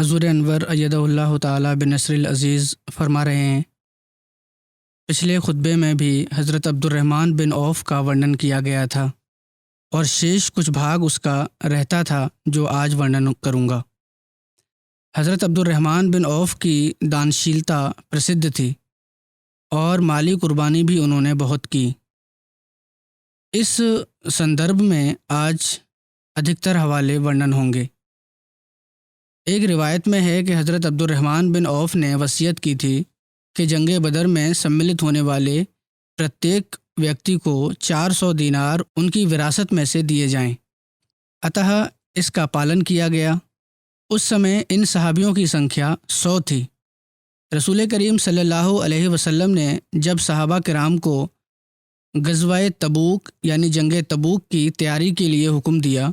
حضور انور ایدہ اللہ تعالیٰ بنصر العزیز فرما رہے ہیں، پچھلے خطبے میں بھی حضرت عبد الرحمن بن عوف کا ورنن کیا گیا تھا اور شیش کچھ بھاگ اس کا رہتا تھا جو آج ورنن کروں گا۔ حضرت عبد الرحمن بن عوف کی دانشیلتا پرسدھ تھی اور مالی قربانی بھی انہوں نے بہت کی۔ اس سندربھ میں آج ادھکتر حوالے ورنن ہوں گے۔ ایک روایت میں ہے کہ حضرت عبد الرحمن بن عوف نے وصیت کی تھی کہ جنگ بدر میں سملت ہونے والے پرتیک ویکتی کو 400 دینار ان کی وراثت میں سے دیے جائیں، اتہ اس کا پالن کیا گیا۔ اس سمے ان صحابیوں کی سنکھیا 100 تھی۔ رسول کریم صلی اللہ علیہ وسلم نے جب صحابہ کرام کو غزوہ تبوک یعنی جنگ تبوک کی تیاری کے لیے حکم دیا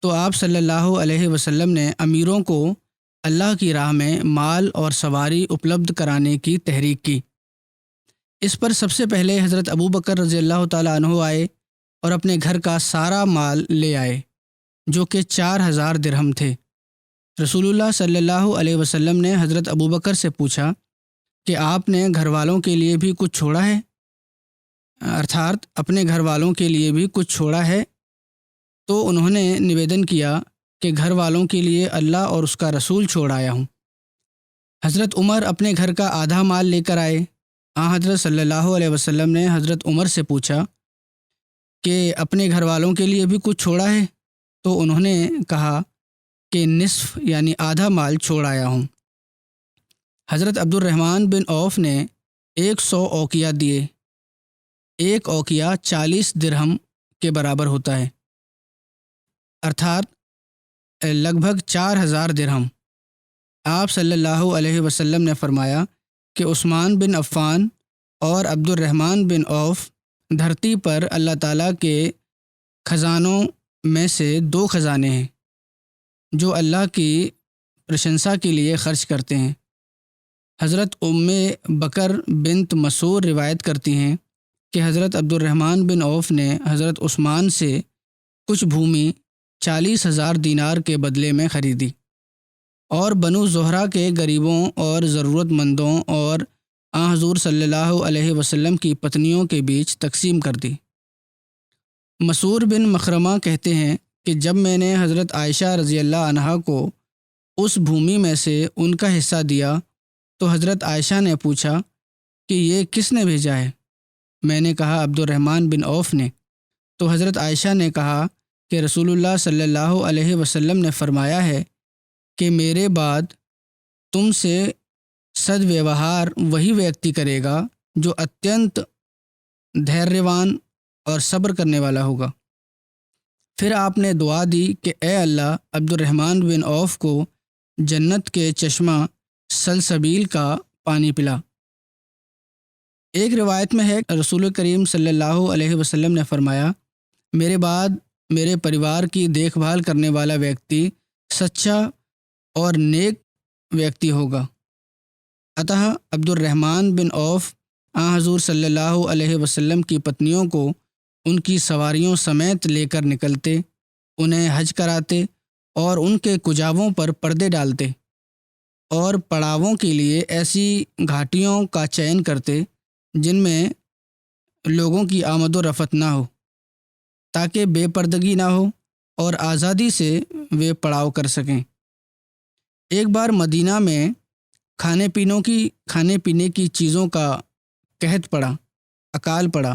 تو آپ صلی اللہ علیہ وسلم نے امیروں کو اللہ کی راہ میں مال اور سواری اپلبدھ کرانے کی تحریک کی۔ اس پر سب سے پہلے حضرت ابو بکر رضی اللہ تعالیٰ عنہ آئے اور اپنے گھر کا سارا مال لے آئے جو کہ 4000 درہم تھے۔ رسول اللہ صلی اللہ علیہ وسلم نے حضرت ابو بکر سے پوچھا کہ آپ نے گھر والوں کے لیے بھی کچھ چھوڑا ہے، ارتھات اپنے گھر والوں کے لیے بھی کچھ چھوڑا ہے؟ تو انہوں نے نویدن کیا کہ گھر والوں کے لیے اللہ اور اس کا رسول چھوڑ آیا ہوں۔ حضرت عمر اپنے گھر کا آدھا مال لے کر آئے۔ حضرت صلی اللہ علیہ وسلم نے حضرت عمر سے پوچھا کہ اپنے گھر والوں کے لیے بھی کچھ چھوڑا ہے؟ تو انہوں نے کہا کہ نصف یعنی آدھا مال چھوڑ آیا ہوں۔ حضرت عبد الرحمن بن عوف نے 100 اوقیہ دیے۔ ایک اوقیہ 40 درہم کے برابر ہوتا ہے، ارتھات لگ بھگ 4000 درہم۔ آپ صلی اللہ علیہ وسلم نے فرمایا کہ عثمان بن عفان اور عبد الرحمن بن عوف دھرتی پر اللہ تعالیٰ کے خزانوں میں سے 2 خزانے ہیں جو اللہ کی پرشنسا کے لیے خرچ کرتے ہیں۔ حضرت ام بکر بنت مسعود روایت کرتی ہیں کہ حضرت عبد الرحمن بن عوف نے حضرت عثمان سے کچھ بھومی 40,000 دینار کے بدلے میں خریدی اور بنو زہرہ کے غریبوں اور ضرورت مندوں اور حضور صلی اللہ علیہ وسلم کی پتنیوں کے بیچ تقسیم کر دی۔ مسعود بن مخرمہ کہتے ہیں کہ جب میں نے حضرت عائشہ رضی اللہ عنہا کو اس بھومی میں سے ان کا حصہ دیا تو حضرت عائشہ نے پوچھا کہ یہ کس نے بھیجا ہے؟ میں نے کہا عبد الرحمن بن عوف نے۔ تو حضرت عائشہ نے کہا کہ رسول اللہ صلی اللہ علیہ وسلم نے فرمایا ہے کہ میرے بعد تم سے سد ویوہار وہی ویکتی کرے گا جو اتینت دھیریوان اور صبر کرنے والا ہوگا۔ پھر آپ نے دعا دی کہ اے اللہ عبد الرحمن بن عوف کو جنت کے چشمہ سلسبیل کا پانی پلا۔ ایک روایت میں ہے رسول کریم صلی اللہ علیہ وسلم نے فرمایا میرے بعد میرے پریوار کی دیکھ بھال کرنے والا ویکتی سچا اور نیک ویکتی ہوگا۔ اتہ عبد الرحمن بن عوف حضور صلی اللہ علیہ وسلم کی پتنیوں کو ان کی سواریوں سمیت لے کر نکلتے، انہیں حج کراتے اور ان کے کجاووں پر پردے ڈالتے اور پڑاووں کے لیے ایسی گھاٹیوں کا چین کرتے جن میں لوگوں کی آمد و رفت نہ ہو تاکہ بے پردگی نہ ہو اور آزادی سے وہ پڑاؤ کر سکیں۔ ایک بار مدینہ میں کھانے پینے کی چیزوں کا قحط پڑا، اکال پڑا۔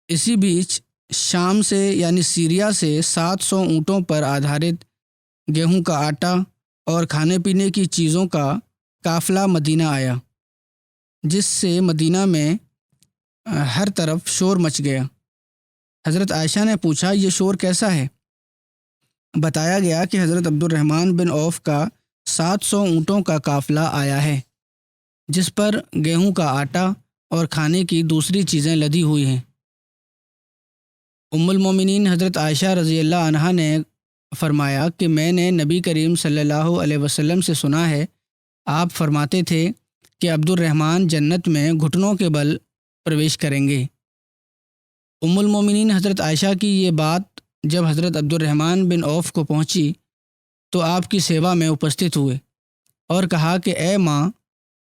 اسی بیچ شام سے یعنی سیریا سے 700 اونٹوں پر آدھارت گیہوں کا آٹا اور کھانے پینے کی چیزوں کا قافلہ مدینہ آیا، جس سے مدینہ میں ہر طرف شور مچ گیا۔ حضرت عائشہ نے پوچھا یہ شور کیسا ہے؟ بتایا گیا کہ حضرت عبد الرحمن بن عوف کا 700 اونٹوں کا قافلہ آیا ہے جس پر گیہوں کا آٹا اور کھانے کی دوسری چیزیں لدی ہوئی ہیں۔ ام المومنین حضرت عائشہ رضی اللہ عنہا نے فرمایا کہ میں نے نبی کریم صلی اللہ علیہ وسلم سے سنا ہے، آپ فرماتے تھے کہ عبد الرحمن جنت میں گھٹنوں کے بل پرویش کریں گے۔ ام المومنین حضرت عائشہ کی یہ بات جب حضرت عبد الرحمن بن عوف کو پہنچی تو آپ کی سیوا میں اپستھت ہوئے اور کہا کہ اے ماں،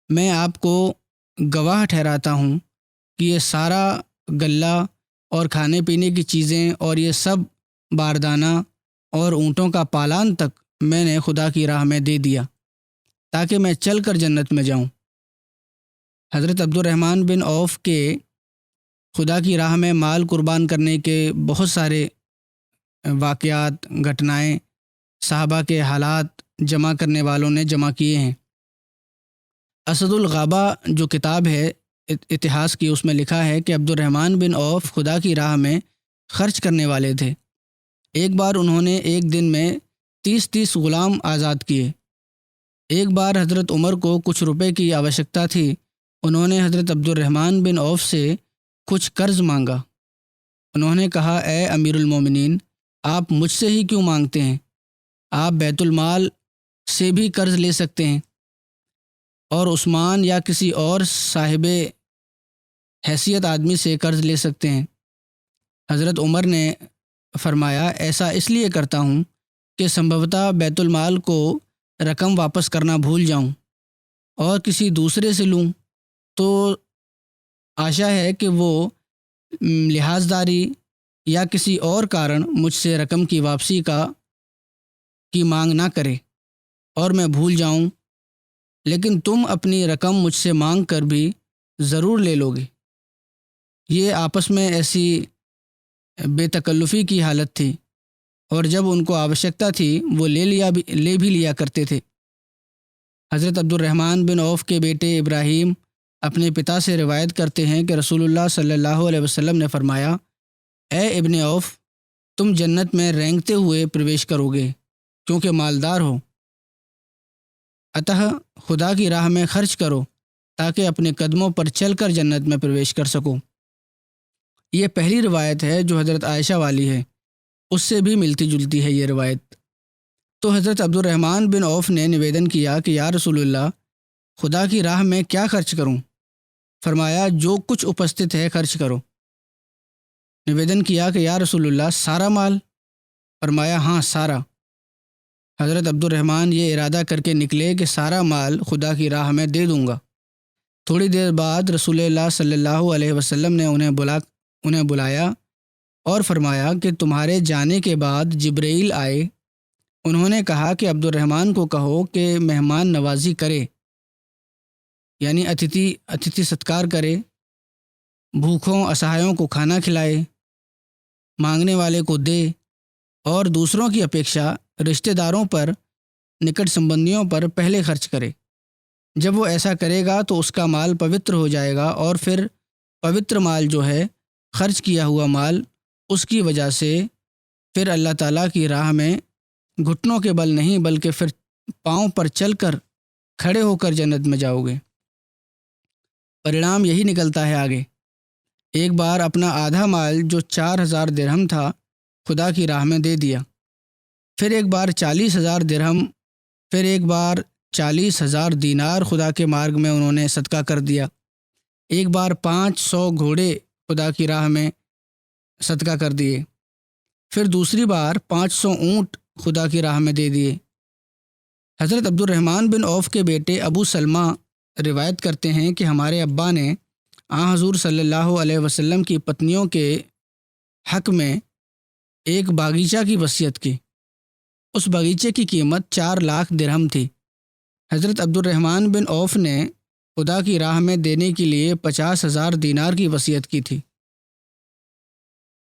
میں آپ کو گواہ ٹھہراتا ہوں کہ یہ سارا غلہ اور کھانے پینے کی چیزیں اور یہ سب باردانہ اور اونٹوں کا پالان تک میں نے خدا کی راہ میں دے دیا تاکہ میں چل کر جنت میں جاؤں۔ حضرت عبد الرحمن بن عوف کے خدا کی راہ میں مال قربان کرنے کے بہت سارے واقعات، گھٹنائیں، صحابہ کے حالات جمع کرنے والوں نے جمع کیے ہیں۔ اسد الغابہ جو کتاب ہے اتہاس کی، اس میں لکھا ہے کہ عبد الرحمن بن عوف خدا کی راہ میں خرچ کرنے والے تھے۔ ایک بار انہوں نے ایک دن میں 30 غلام آزاد کیے۔ ایک بار حضرت عمر کو کچھ روپے کی آوشکتا تھی۔ انہوں نے حضرت عبد الرحمن بن عوف سے کچھ قرض مانگا۔ انہوں نے کہا، اے امیر المومنین، آپ مجھ سے ہی کیوں مانگتے ہیں؟ آپ بیت المال سے بھی قرض لے سکتے ہیں اور عثمان یا کسی اور صاحب حیثیت آدمی سے قرض لے سکتے ہیں۔ حضرت عمر نے فرمایا، ایسا اس لیے کرتا ہوں کہ سمبھوتہ بیت المال کو رقم واپس کرنا بھول جاؤں اور کسی دوسرے سے لوں تو آشا ہے کہ وہ لحاظداری یا کسی اور کارن مجھ سے رقم کی واپسی کی مانگ نہ کرے اور میں بھول جاؤں، لیکن تم اپنی رقم مجھ سے مانگ کر بھی ضرور لے لو گے۔ یہ آپس میں ایسی بے تکلفی کی حالت تھی، اور جب ان کو آوشکتا تھی وہ لے بھی لیا کرتے تھے۔ حضرت عبد الرحمن بن عوف کے بیٹے ابراہیم اپنے پتا سے روایت کرتے ہیں کہ رسول اللہ صلی اللہ علیہ وسلم نے فرمایا، اے ابن عوف، تم جنت میں رینگتے ہوئے پرویش کرو گے کیونکہ مالدار ہو، اتہ خدا کی راہ میں خرچ کرو تاکہ اپنے قدموں پر چل کر جنت میں پرویش کر سکو۔ یہ پہلی روایت ہے جو حضرت عائشہ والی ہے، اس سے بھی ملتی جلتی ہے یہ روایت۔ تو حضرت عبد الرحمن بن عوف نے نویدن کیا کہ یا رسول اللہ، خدا کی راہ میں کیا خرچ کروں؟ فرمایا، جو کچھ اپستت ہے خرچ کرو۔ نویدن کیا کہ یا رسول اللہ، سارا مال؟ فرمایا، ہاں، سارا۔ حضرت عبد الرحمن یہ ارادہ کر کے نکلے کہ سارا مال خدا کی راہ میں دے دوں گا۔ تھوڑی دیر بعد رسول اللہ صلی اللہ علیہ وسلم نے انہیں بلایا اور فرمایا کہ تمہارے جانے کے بعد جبرائیل آئے۔ انہوں نے کہا کہ عبد الرحمن کو کہو کہ مہمان نوازی کرے، یعنی اتھتی ستکار کرے، بھوکھوں اسہایوں کو کھانا کھلائے، مانگنے والے کو دے، اور دوسروں کی اپیکشا رشتہ داروں پر، نکٹ سمبندیوں پر پہلے خرچ کرے۔ جب وہ ایسا کرے گا تو اس کا مال پوتر ہو جائے گا، اور پھر پوتر مال جو ہے، خرچ کیا ہوا مال، اس کی وجہ سے پھر اللہ تعالیٰ کی راہ میں گھٹنوں کے بل نہیں بلکہ پھر پاؤں پر چل کر کھڑے ہو کر جنت میں جاؤ گے۔ پرینام یہی نکلتا ہے آگے۔ ایک بار اپنا آدھا مال جو 4000 درہم تھا خدا کی راہ میں دے دیا، پھر ایک بار 40,000 درہم، پھر ایک بار 40,000 دینار خدا کے مارگ میں انہوں نے صدقہ کر دیا، ایک بار 500 گھوڑے خدا کی راہ میں صدقہ کر دیے، پھر دوسری بار 500 اونٹ خدا کی راہ میں دے دیے۔ حضرت عبد الرحمن بن عوف کے بیٹے ابو سلمہ روایت کرتے ہیں کہ ہمارے ابا نے حضور صلی اللہ علیہ وسلم کی پتنیوں کے حق میں ایک باغیچہ کی وصیت کی۔ اس باغیچے کی قیمت 4 لاکھ درہم تھی۔ حضرت عبد الرحمن بن عوف نے خدا کی راہ میں دینے کے لیے 50,000 دینار کی وصیت کی تھی۔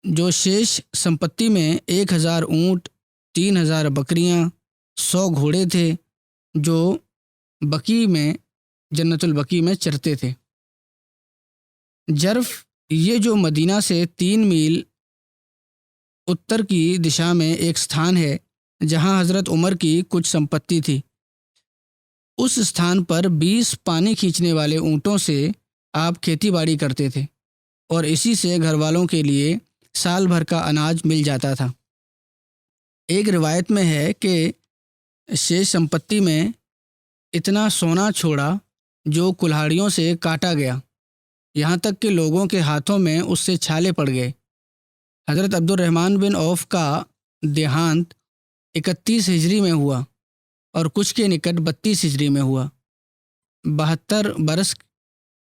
جو شیش سمپتی میں 1000 اونٹ، 3000 بکریاں، 100 گھوڑے تھے جو بقی میں، جنت البقیع میں چرتے تھے۔ جرف، یہ جو مدینہ سے 3 میل اتر کی دشا میں ایک ستھان ہے جہاں حضرت عمر کی کچھ سمپتی تھی۔ اس ستھان پر 20 پانی کھینچنے والے اونٹوں سے آپ کھیتی باڑی کرتے تھے، اور اسی سے گھر والوں کے لیے سال بھر کا اناج مل جاتا تھا۔ ایک روایت میں ہے کہ شیش سمپتی میں اتنا سونا چھوڑا جو کلہاڑیوں سے کاٹا گیا، یہاں تک کہ لوگوں کے ہاتھوں میں اس سے چھالے پڑ گئے۔ حضرت عبد الرحمن بن عوف کا دیہانت 31 ہجری میں ہوا، اور کچھ کے نکٹ 32 ہجری میں ہوا۔ 72 برس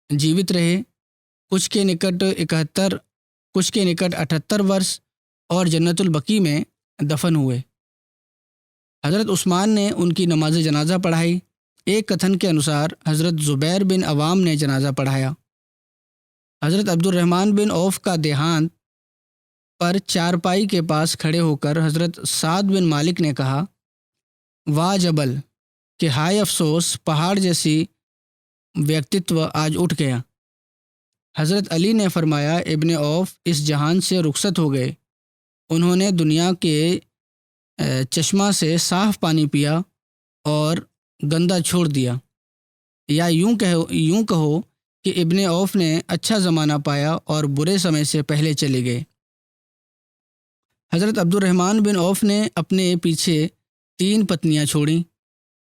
جیوت رہے، کچھ کے نکٹ 71، کچھ کے نکٹ 78 برس، اور جنت البقیع میں دفن ہوئے۔ حضرت عثمان نے ان کی نماز جنازہ پڑھائی۔ ایک کتھن کے انوسار حضرت زبیر بن عوام نے جنازہ پڑھایا۔ حضرت عبد الرحمن بن عوف کا دیہانت پر چارپائی کے پاس کھڑے ہو کر حضرت سعد بن مالک نے کہا، واہ جبل، کہ ہائے افسوس، پہاڑ جیسی ویکتتو آج اٹھ گیا۔ حضرت علی نے فرمایا، ابن عوف اس جہان سے رخصت ہو گئے۔ انہوں نے دنیا کے چشمہ سے صاف پانی پیا اور گندا چھوڑ دیا، یا یوں کہو کہ ابن عوف نے اچھا زمانہ پایا اور برے سمے سے پہلے چلے گئے۔ حضرت عبد الرحمن بن عوف نے اپنے پیچھے 3 پتنیاں چھوڑیں۔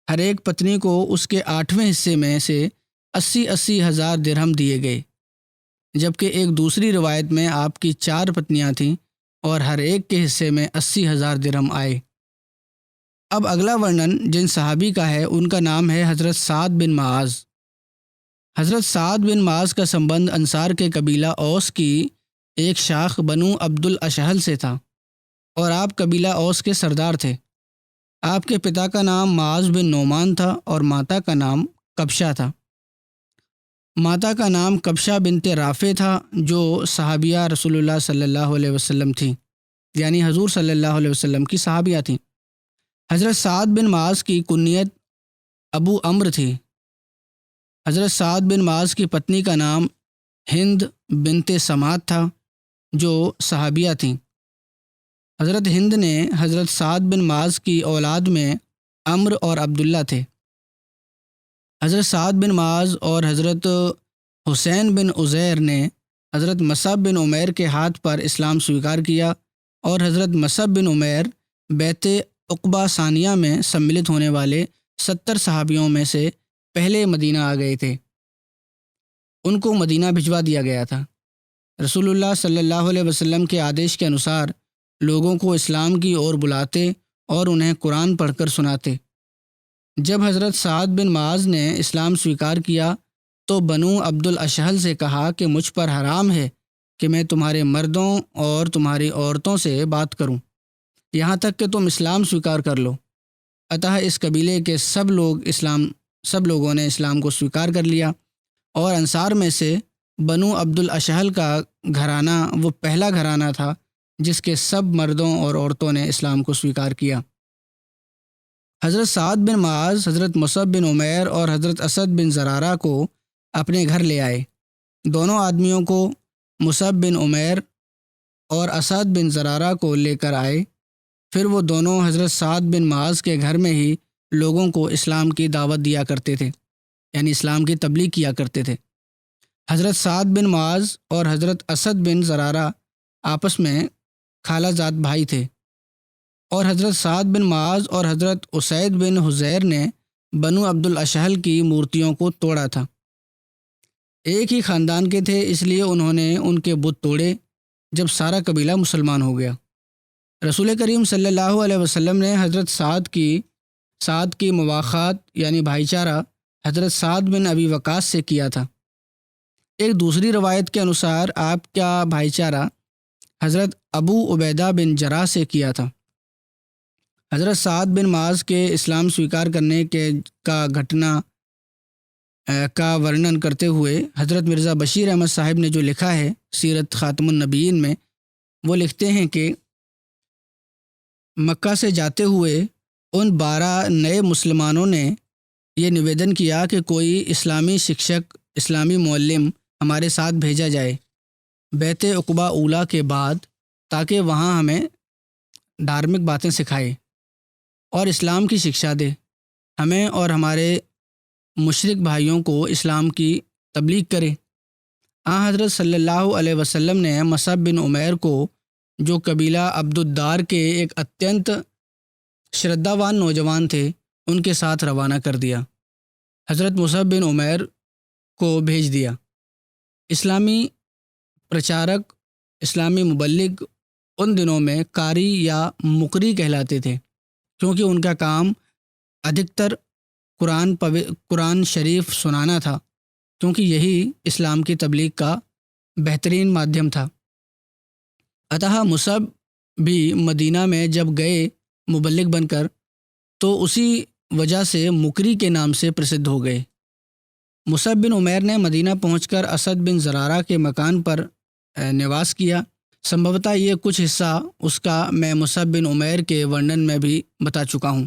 ہر ایک پتنی کو اس کے 8ویں حصے میں سے 80 ہزار درہم دیے گئے، جبکہ ایک دوسری روایت میں آپ کی 4 پتنیاں تھیں اور ہر ایک کے حصے میں 80 ہزار درہم آئے۔ اب اگلا ورنن جن صحابی کا ہے ان کا نام ہے حضرت سعد بن معاذ۔ حضرت سعد بن معاذ کا سمبند انصار کے قبیلہ اوس کی ایک شاخ بنو عبد الاشہل سے تھا، اور آپ قبیلہ اوس کے سردار تھے۔ آپ کے پتا کا نام معاذ بن نعمان تھا اور ماتا کا نام کبشہ تھا۔ ماتا کا نام کبشہ بنت رافع تھا، جو صحابیہ رسول اللہ صلی اللہ علیہ وسلم تھیں، یعنی حضور صلی اللہ علیہ وسلم کی صحابیہ تھیں۔ حضرت سعد بن معاذ کی کنیت ابو عمرو تھی۔ حضرت سعد بن معاذ کی پتنی کا نام ہند بنت سمات تھا، جو صحابیہ تھیں۔ حضرت ہند نے حضرت سعد بن معاذ کی اولاد میں عمرو اور عبداللہ تھے۔ حضرت سعد بن معاذ اور حضرت حسین بن عزیر نے حضرت مصعب بن عمیر کے ہاتھ پر اسلام سویکار کیا، اور حضرت مصعب بن عمیر بیعت عقبہ ثانیہ میں سملت ہونے والے 70 صحابیوں میں سے پہلے مدینہ آ گئے تھے۔ ان کو مدینہ بھجوا دیا گیا تھا۔ رسول اللہ صلی اللہ علیہ وسلم کے آدیش کے انوسار لوگوں کو اسلام کی اور بلاتے اور انہیں قرآن پڑھ کر سناتے۔ جب حضرت سعد بن معاذ نے اسلام سویکار کیا تو بنو عبد الاشہل سے کہا کہ مجھ پر حرام ہے کہ میں تمہارے مردوں اور تمہاری عورتوں سے بات کروں، یہاں تک کہ تم اسلام سویکار کر لو۔ اتہ اس قبیلے کے سب لوگوں نے اسلام کو سویکار کر لیا، اور انصار میں سے بنو عبد الاشہل کا گھرانہ وہ پہلا گھرانہ تھا جس کے سب مردوں اور عورتوں نے اسلام کو سویکار کیا۔ حضرت سعد بن معاذ حضرت مصعب بن عمیر اور حضرت اسد بن زرارہ کو اپنے گھر لے آئے۔ دونوں آدمیوں کو مصعب بن عمیر اور اسد بن زرارہ کو لے کر آئے۔ پھر وہ دونوں حضرت سعد بن معاذ کے گھر میں ہی لوگوں کو اسلام کی دعوت دیا کرتے تھے، یعنی اسلام کی تبلیغ کیا کرتے تھے۔ حضرت سعد بن معاذ اور حضرت اسد بن زرارہ آپس میں خالہ زاد بھائی تھے، اور حضرت سعد بن معاذ اور حضرت اسید بن حضیر نے بنو عبد الاشہل کی مورتیوں کو توڑا تھا۔ ایک ہی خاندان کے تھے، اس لیے انہوں نے ان کے بت توڑے۔ جب سارا قبیلہ مسلمان ہو گیا، رسول کریم صلی اللہ علیہ وسلم نے حضرت سعد کی مواخات یعنی بھائی چارہ حضرت سعد بن ابی وقاص سے کیا تھا۔ ایک دوسری روایت کے انوسار آپ کا بھائی چارہ حضرت ابو عبیدہ بن جراح سے کیا تھا۔ حضرت سعد بن معاذ کے اسلام سویکار کرنے کا گھٹنا کا ورنن کرتے ہوئے حضرت مرزا بشیر احمد صاحب نے جو لکھا ہے سیرت خاتم النبیین میں، وہ لکھتے ہیں کہ مکہ سے جاتے ہوئے ان 12 نئے مسلمانوں نے یہ نویدن کیا کہ کوئی اسلامی شکشک، اسلامی معلم ہمارے ساتھ بھیجا جائے بیعت عقبہ اولیٰ کے بعد، تاکہ وہاں ہمیں دھارمک باتیں سکھائے اور اسلام کی شکشا دے، ہمیں اور ہمارے مشرک بھائیوں کو اسلام کی تبلیغ کرے۔ حضرت صلی اللہ علیہ وسلم نے مصعب بن عمیر کو، جو قبیلہ عبد الدار کے ایک اتینت شردھاوان نوجوان تھے، ان کے ساتھ روانہ کر دیا۔ حضرت مصعب بن عمیر کو بھیج دیا۔ اسلامی پرچارک، اسلامی مبلغ ان دنوں میں قاری یا مقری کہلاتے تھے، کیونکہ ان کا کام ادھکتر قرآن شریف سنانا تھا، کیونکہ یہی اسلام کی تبلیغ کا بہترین مادھیم تھا۔ اتہ مصعب بھی مدینہ میں جب گئے مبلغ بن کر تو اسی وجہ سے مکری کے نام سے پرسدھ ہو گئے۔ مصعب بن عمیر نے مدینہ پہنچ کر اسد بن زرارہ کے مکان پر نواس کیا۔ سمبھوتہ یہ کچھ حصہ اس کا میں مصعب بن عمیر کے ورنن میں بھی بتا چکا ہوں،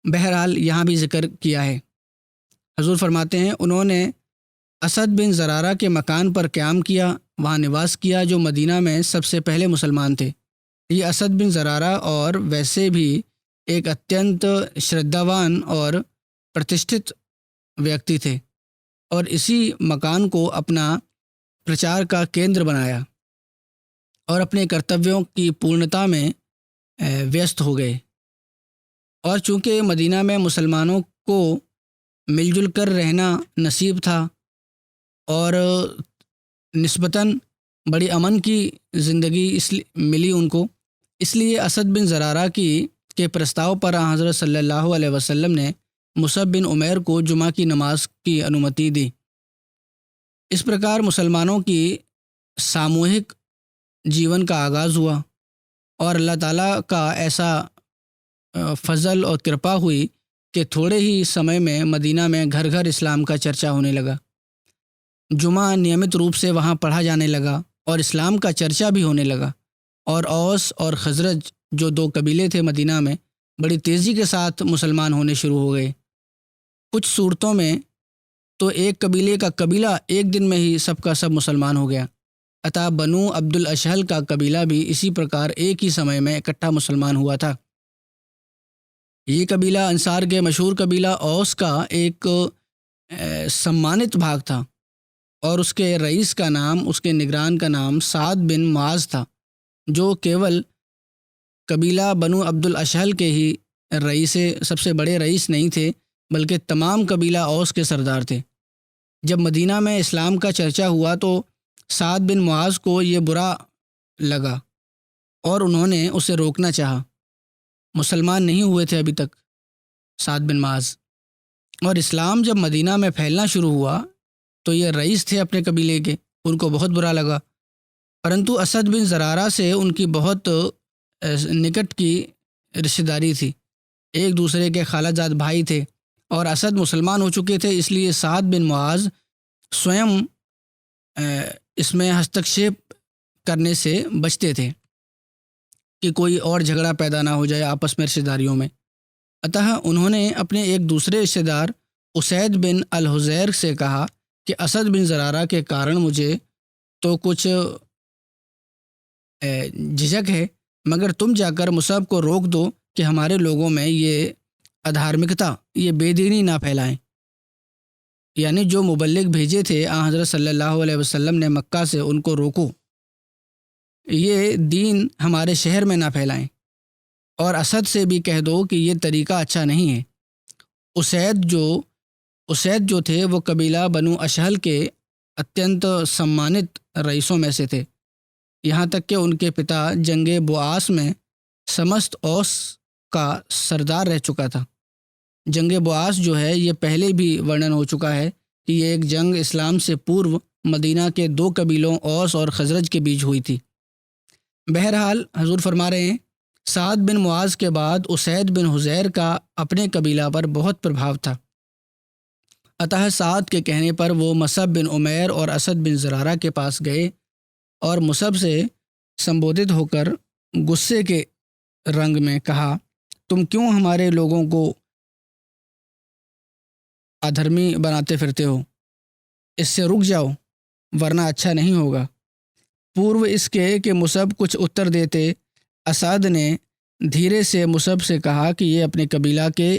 بہرحال یہاں بھی ذکر کیا ہے۔ حضور فرماتے ہیں انہوں نے اسد بن زرارہ کے مکان پر قیام کیا، وہاں نواس کیا، جو مدینہ میں سب سے پہلے مسلمان تھے۔ یہ اسد بن زرارہ اور ویسے بھی ایک اتینت شردھاوان اور پرتشٹھت ویکتی تھے، اور اسی مکان کو اپنا پرچار کا کیندر بنایا اور اپنے کرتویوں کی پورنتا میں ویست ہو گئے۔ اور چونکہ مدینہ میں مسلمانوں کو مل جل کر رہنا نصیب تھا اور نسبتاً بڑی امن کی زندگی ملی ان کو، اس لیے اسد بن زرارہ کے پرستاؤ پر حضرت صلی اللہ علیہ وسلم نے مصعب بن عمیر کو جمعہ کی نماز کی انومتی دی۔ اس پرکار مسلمانوں کی ساموہک جیون کا آغاز ہوا، اور اللہ تعالیٰ کا ایسا فضل اور کرپا ہوئی کہ تھوڑے ہی سمے میں مدینہ میں گھر گھر اسلام کا چرچا ہونے لگا۔ جمعہ نیمت روپ سے وہاں پڑھا جانے لگا اور اسلام کا چرچا بھی ہونے لگا، اور اوس اور خزرج جو دو قبیلے تھے مدینہ میں، بڑی تیزی کے ساتھ مسلمان ہونے شروع ہو گئے۔ کچھ صورتوں میں تو ایک قبیلے کا قبیلہ ایک دن میں ہی سب کا سب مسلمان ہو گیا۔ عطا بنو عبد الاشہل کا قبیلہ بھی اسی پرکار ایک ہی سمے میں اکٹھا مسلمان ہوا تھا۔ یہ قبیلہ انصار کے مشہور قبیلہ اوس کا ایک سمانت بھاگ تھا، اور اس کے رئیس کا نام، اس کے نگران کا نام سعد بن معاذ تھا، جو کیول قبیلہ بنو عبد الاشہل کے ہی رئیس، سب سے بڑے رئیس نہیں تھے، بلکہ تمام قبیلہ اوس کے سردار تھے۔ جب مدینہ میں اسلام کا چرچا ہوا تو سعد بن معاذ کو یہ برا لگا اور انہوں نے اسے روکنا چاہا۔ مسلمان نہیں ہوئے تھے ابھی تک سعد بن معاذ، اور اسلام جب مدینہ میں پھیلنا شروع ہوا تو یہ رئیس تھے اپنے قبیلے کے، ان کو بہت برا لگا۔ پرنتو اسد بن زرارہ سے ان کی بہت نکٹ کی رشتہ داری تھی، ایک دوسرے کے خالہ جات بھائی تھے، اور اسد مسلمان ہو چکے تھے، اس لیے سعد بن معاذ سوئم اس میں ہستکشیپ کرنے سے بچتے تھے کہ کوئی اور جھگڑا پیدا نہ ہو جائے آپس میں رشتہ داریوں میں۔ اتہ انہوں نے اپنے ایک دوسرے رشتہ دار اسید بن الحزیر سے کہا کہ اسد بن زرارہ کے کارن مجھے تو کچھ جھجک ہے، مگر تم جا کر مصعب کو روک دو کہ ہمارے لوگوں میں یہ ادھارمکتا، یہ بے دینی نہ پھیلائیں۔ یعنی جو مبلغ بھیجے تھے حضرت صلی اللہ علیہ وسلم نے مکہ سے، ان کو روکو، یہ دین ہمارے شہر میں نہ پھیلائیں، اور اسد سے بھی کہہ دو کہ یہ طریقہ اچھا نہیں ہے۔ اسید جو تھے وہ قبیلہ بنو اشہل کے اتینت سمانت رئیسوں میں سے تھے، یہاں تک کہ ان کے پتا جنگ بؤاس میں سمست اوس کا سردار رہ چکا تھا۔ جنگ بؤاس جو ہے یہ پہلے بھی ورنن ہو چکا ہے کہ یہ ایک جنگ اسلام سے پورو مدینہ کے دو قبیلوں اوس اور خزرج کے بیچ ہوئی تھی۔ بہرحال حضور فرما رہے ہیں سعد بن معاذ کے بعد اسید بن حزیر کا اپنے قبیلہ پر بہت پربھاؤ تھا۔ اتہ سعد کے کہنے پر وہ مصعب بن عمیر اور اسد بن زرارہ کے پاس گئے اور مصعب سے سمبودھت ہو کر غصے کے رنگ میں کہا، تم کیوں ہمارے لوگوں کو ادھرمی بناتے پھرتے ہو؟ اس سے رک جاؤ ورنہ اچھا نہیں ہوگا۔ پورو اس کے کہ مصعب کچھ اتر دیتے، اسد نے دھیرے سے مصعب سے کہا کہ یہ اپنے قبیلہ کے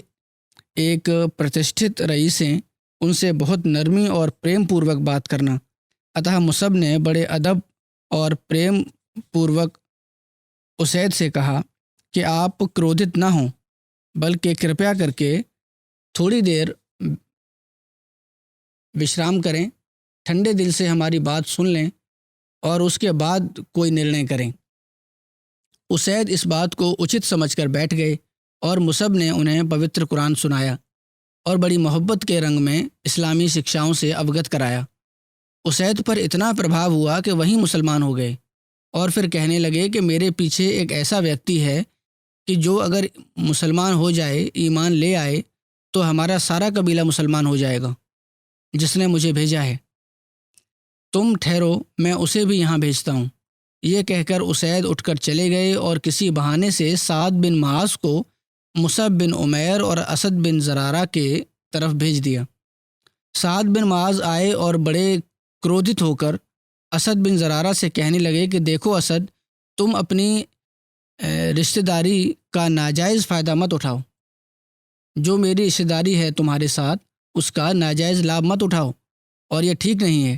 ایک پرتشٹھت رئیس ہیں، ان سے بہت نرمی اور پریم پوروک بات کرنا۔ اتہ مصعب نے بڑے ادب اور پریم پوروک اسید سے کہا کہ آپ کرودھت نہ ہوں، بلکہ کرپیا کر کے تھوڑی دیر وشرام کریں، ٹھنڈے دل سے ہماری بات سن لیں اور اس کے بعد کوئی نرنے کریں۔ اسید اس بات کو اچت سمجھ کر بیٹھ گئے اور مصعب نے انہیں پوتر قرآن سنایا اور بڑی محبت کے رنگ میں اسلامی شکشاؤں سے اوگت کرایا۔ اسید پر اتنا پربھاؤ ہوا کہ وہیں مسلمان ہو گئے اور پھر کہنے لگے کہ میرے پیچھے ایک ایسا ویکتی ہے کہ جو اگر مسلمان ہو جائے، ایمان لے آئے، تو ہمارا سارا قبیلہ مسلمان ہو جائے گا، جس نے مجھے بھیجا ہے۔ تم ٹھہرو، میں اسے بھی یہاں بھیجتا ہوں۔ یہ کہہ کر اسید اٹھ کر چلے گئے اور کسی بہانے سے سعد بن معاذ کو مصعب بن عمیر اور اسد بن زرارہ کے طرف بھیج دیا۔ سعد بن معاذ آئے اور بڑے کرودھت ہو کر اسد بن زرارہ سے کہنے لگے کہ دیکھو اسد، تم اپنی رشتہ داری کا ناجائز فائدہ مت اٹھاؤ۔ جو میری رشتہ داری ہے تمہارے ساتھ، اس کا ناجائز لابھ مت اٹھاؤ، اور یہ ٹھیک نہیں ہے۔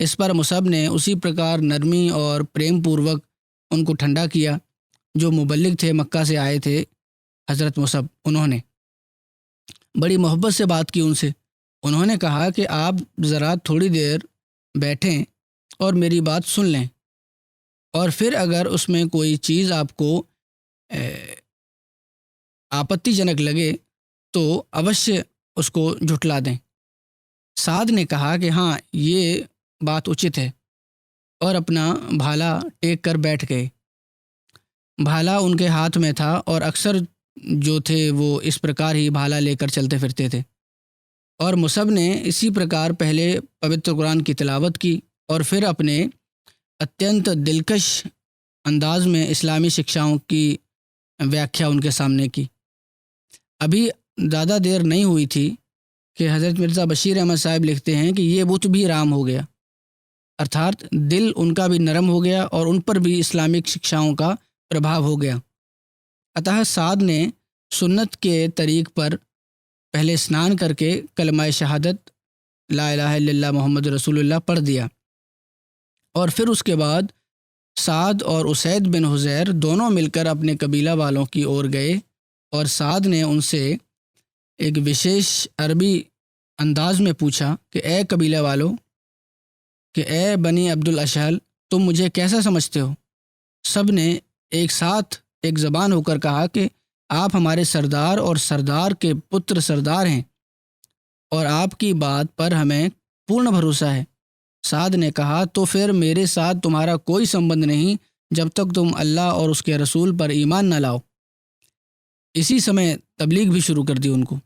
اس پر مصعب نے اسی پرکار نرمی اور پریم پوروک ان کو ٹھنڈا کیا۔ جو مبلغ تھے، مکہ سے آئے تھے حضرت مصعب، انہوں نے بڑی محبت سے بات کی ان سے۔ انہوں نے کہا کہ آپ ذرا تھوڑی دیر بیٹھیں اور میری بات سن لیں، اور پھر اگر اس میں کوئی چیز آپ کو آپتی جنک لگے تو اوشیہ اس کو جھٹلا دیں۔ سعد نے کہا کہ ہاں، یہ بات اچت ہے، اور اپنا بھالا ٹیک کر بیٹھ گئے۔ بھالا ان کے ہاتھ میں تھا اور اکثر جو تھے وہ اس پرکار ہی بھالا لے کر چلتے پھرتے تھے۔ اور مصعب نے اسی پرکار پہلے پوتر قرآن کی تلاوت کی اور پھر اپنے اتینت دلکش انداز میں اسلامی شکشاؤں کی ویاکھیا ان کے سامنے کی۔ ابھی زیادہ دیر نہیں ہوئی تھی کہ حضرت مرزا بشیر احمد صاحب لکھتے ہیں کہ یہ بت بھی رام ہو گیا، ارتھات دل ان کا بھی نرم ہو گیا اور ان پر بھی اسلامک شکشاؤں کا پربھاؤ ہو گیا۔ اتح سعد نے سنت کے طریق پر پہلے اسنان کر کے کلمہ شہادت لا الہ الا اللہ محمد رسول اللہ پڑھ دیا، اور پھر اس کے بعد سعد اور اسید بن حضیر دونوں مل کر اپنے قبیلہ والوں کی اور گئے، اور سعد نے ان سے ایک وشیش عربی انداز میں پوچھا کہ اے قبیلہ والو، کہ اے بنی عبد الاشہل، تم مجھے کیسا سمجھتے ہو؟ سب نے ایک ساتھ ایک زبان ہو کر کہا کہ آپ ہمارے سردار اور سردار کے پتر سردار ہیں، اور آپ کی بات پر ہمیں پورن بھروسہ ہے۔ سعد نے کہا تو پھر میرے ساتھ تمہارا کوئی سمبند نہیں جب تک تم اللہ اور اس کے رسول پر ایمان نہ لاؤ۔ اسی سمے تبلیغ بھی شروع کر دی ان کو۔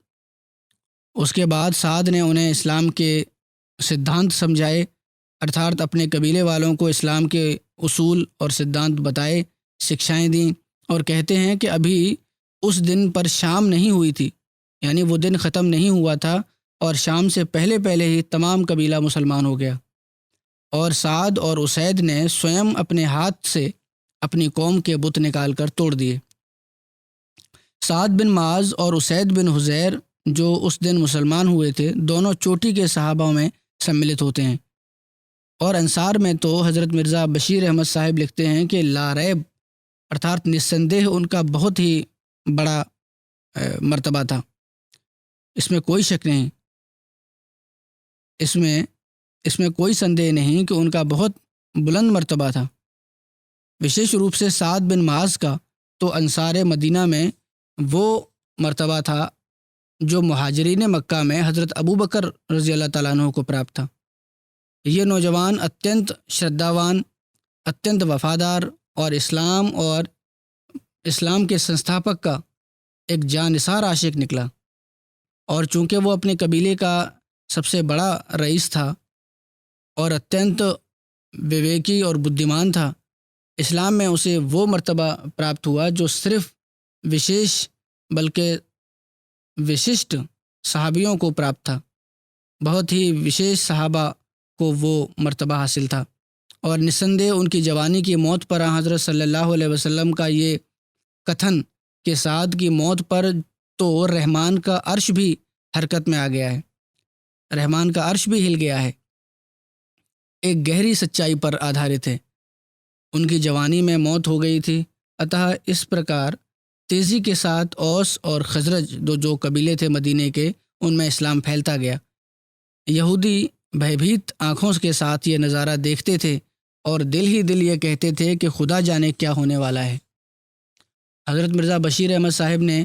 اس کے بعد سعد نے انہیں اسلام کے سدھانت سمجھائے، ارتھات اپنے قبیلے والوں کو اسلام کے اصول اور سدھانت بتائے، شکشائیں دیں، اور کہتے ہیں کہ ابھی اس دن پر شام نہیں ہوئی تھی، یعنی وہ دن ختم نہیں ہوا تھا، اور شام سے پہلے پہلے ہی تمام قبیلہ مسلمان ہو گیا، اور سعد اور اسید نے سوئم اپنے ہاتھ سے اپنی قوم کے بت نکال کر توڑ دیے۔ سعد بن معاذ اور اسید بن حضیر جو اس دن مسلمان ہوئے تھے، دونوں چوٹی کے صحابہ میں سملت ہوتے ہیں، اور انصار میں تو حضرت مرزا بشیر احمد صاحب لکھتے ہیں کہ لا ریب ارتھات نسندہ ان کا بہت ہی بڑا مرتبہ تھا، اس میں کوئی شک نہیں، اس میں کوئی سندے نہیں کہ ان کا بہت بلند مرتبہ تھا۔ وشیش روپ سے سعد بن معاذ کا تو انصار مدینہ میں وہ مرتبہ تھا جو مہاجرین مکہ میں حضرت ابو بکر رضی اللہ تعالیٰ عنہ کو پراپت تھا۔ یہ نوجوان اتینت شردھاوان، اتینت وفادار اور اسلام کے سنستھاپک کا ایک جانثار عاشق نکلا، اور چونکہ وہ اپنے قبیلے کا سب سے بڑا رئیس تھا اور اتینت وویکی اور بدھیمان تھا، اسلام میں اسے وہ مرتبہ پراپت ہوا جو صرف وشیش بلکہ وششٹ صحابیوں کو پراپت تھا۔ بہت ہی وشیش صحابہ کو وہ مرتبہ حاصل تھا، اور نسندہ ان کی جوانی کی موت پر حضرت صلی اللہ علیہ وسلم کا یہ کتھن کہ سعد کی موت پر تو رحمان کا عرش بھی حرکت میں آ گیا ہے، رحمان کا عرش بھی ہل گیا ہے، ایک گہری سچائی پر آدھارت ہے۔ ان کی جوانی میں موت ہو گئی تھی، اتح اس پرکار تیزی کے ساتھ اوس اور خزرج جو قبیلے تھے مدینے کے، ان میں اسلام پھیلتا گیا۔ یہودی بھیبھیت آنکھوں کے ساتھ یہ نظارہ دیکھتے تھے اور دل ہی دل یہ کہتے تھے کہ خدا جانے کیا ہونے والا ہے۔ حضرت مرزا بشیر احمد صاحب نے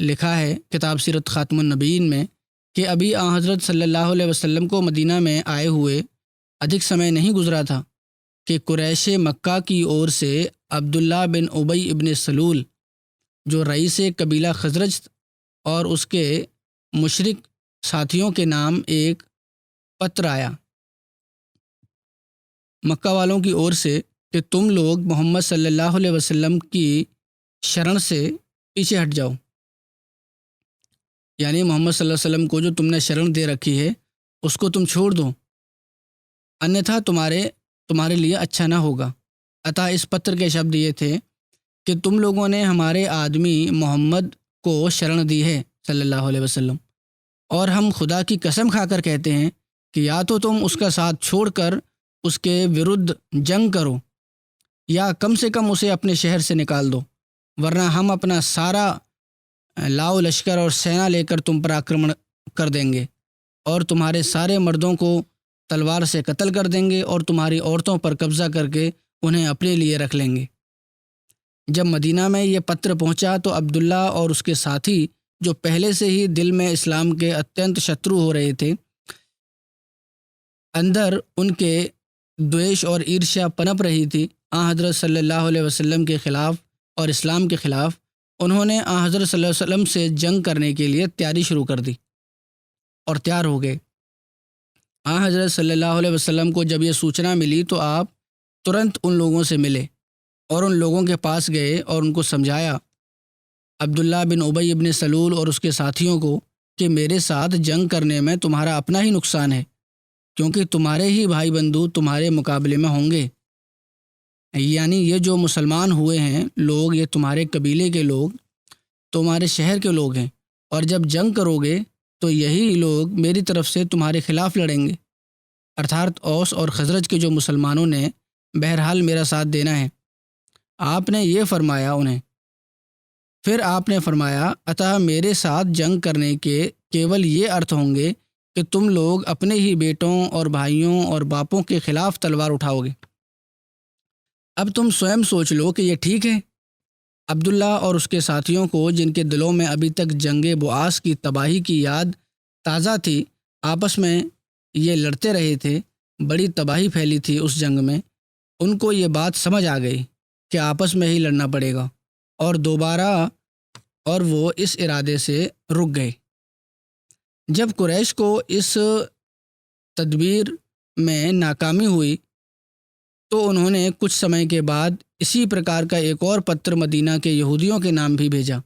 لکھا ہے کتاب سیرت خاتم النبیین میں کہ ابھی آن حضرت صلی اللہ علیہ وسلم کو مدینہ میں آئے ہوئے ادھک سمے نہیں گزرا تھا کہ قریش مکہ کی اور سے عبداللہ بن ابی ابن سلول جو رئیس قبیلہ خزرج اور اس کے مشرک ساتھیوں کے نام ایک پتر آیا مکہ والوں کی اور سے کہ تم لوگ محمد صلی اللہ علیہ وسلم کی شرن سے پیچھے ہٹ جاؤ، یعنی محمد صلی اللہ علیہ وسلم کو جو تم نے شرن دے رکھی ہے اس کو تم چھوڑ دو، انیتھا تمہارے لیے اچھا نہ ہوگا۔ عطا اس پتر کے شبد یہ تھے کہ تم لوگوں نے ہمارے آدمی محمد کو شرن دی ہے صلی اللہ علیہ وسلم، اور ہم خدا کی قسم کھا کر کہتے ہیں کہ یا تو تم اس کا ساتھ چھوڑ کر اس کے ورد جنگ کرو یا کم سے کم اسے اپنے شہر سے نکال دو، ورنہ ہم اپنا سارا لاؤ لشکر اور سینا لے کر تم پر آکرمن کر دیں گے اور تمہارے سارے مردوں کو تلوار سے قتل کر دیں گے اور تمہاری عورتوں پر قبضہ کر کے انہیں اپنے لیے رکھ لیں گے۔ جب مدینہ میں یہ پتر پہنچا تو عبداللہ اور اس کے ساتھی جو پہلے سے ہی دل میں اسلام کے اتنت شترو ہو رہے تھے، اندر ان کے دویش اور عرشا پنپ رہی تھی آن حضرت صلی اللہ علیہ وسلم کے خلاف اور اسلام کے خلاف، انہوں نے آن حضرت صلی اللہ علیہ وسلم سے جنگ کرنے کے لیے تیاری شروع کر دی اور تیار ہو گئے۔ آن حضرت صلی اللہ علیہ وسلم کو جب یہ سوچنا ملی تو آپ ترنت ان لوگوں سے ملے اور ان لوگوں کے پاس گئے اور ان کو سمجھایا، عبداللہ بن ابی ابن سلول اور اس کے ساتھیوں کو، کہ میرے ساتھ جنگ کرنے میں تمہارا اپنا ہی نقصان ہے، کیونکہ تمہارے ہی بھائی بندو تمہارے مقابلے میں ہوں گے، یعنی یہ جو مسلمان ہوئے ہیں لوگ، یہ تمہارے قبیلے کے لوگ، تمہارے شہر کے لوگ ہیں، اور جب جنگ کرو گے تو یہی لوگ میری طرف سے تمہارے خلاف لڑیں گے، ارتھات اوس اور خزرج کے جو مسلمانوں نے بہرحال میرا ساتھ دینا ہے۔ آپ نے یہ فرمایا انہیں، پھر آپ نے فرمایا، عطا میرے ساتھ جنگ کرنے کے کیول یہ ارتھ ہوں گے کہ تم لوگ اپنے ہی بیٹوں اور بھائیوں اور باپوں کے خلاف تلوار اٹھاؤ گے۔ اب تم سوئم سوچ لو کہ یہ ٹھیک ہے۔ عبداللہ اور اس کے ساتھیوں کو، جن کے دلوں میں ابھی تک جنگ بعاث کی تباہی کی یاد تازہ تھی، آپس میں یہ لڑتے رہے تھے، بڑی تباہی پھیلی تھی اس جنگ میں، ان کو یہ بات سمجھ آ گئی کہ آپس میں ہی لڑنا پڑے گا، اور وہ اس ارادے سے رک گئے۔ جب قریش کو اس تدبیر میں ناکامی ہوئی تو انہوں نے کچھ سمے کے بعد اسی پرکار کا ایک اور پتر مدینہ کے یہودیوں کے نام بھی بھیجا۔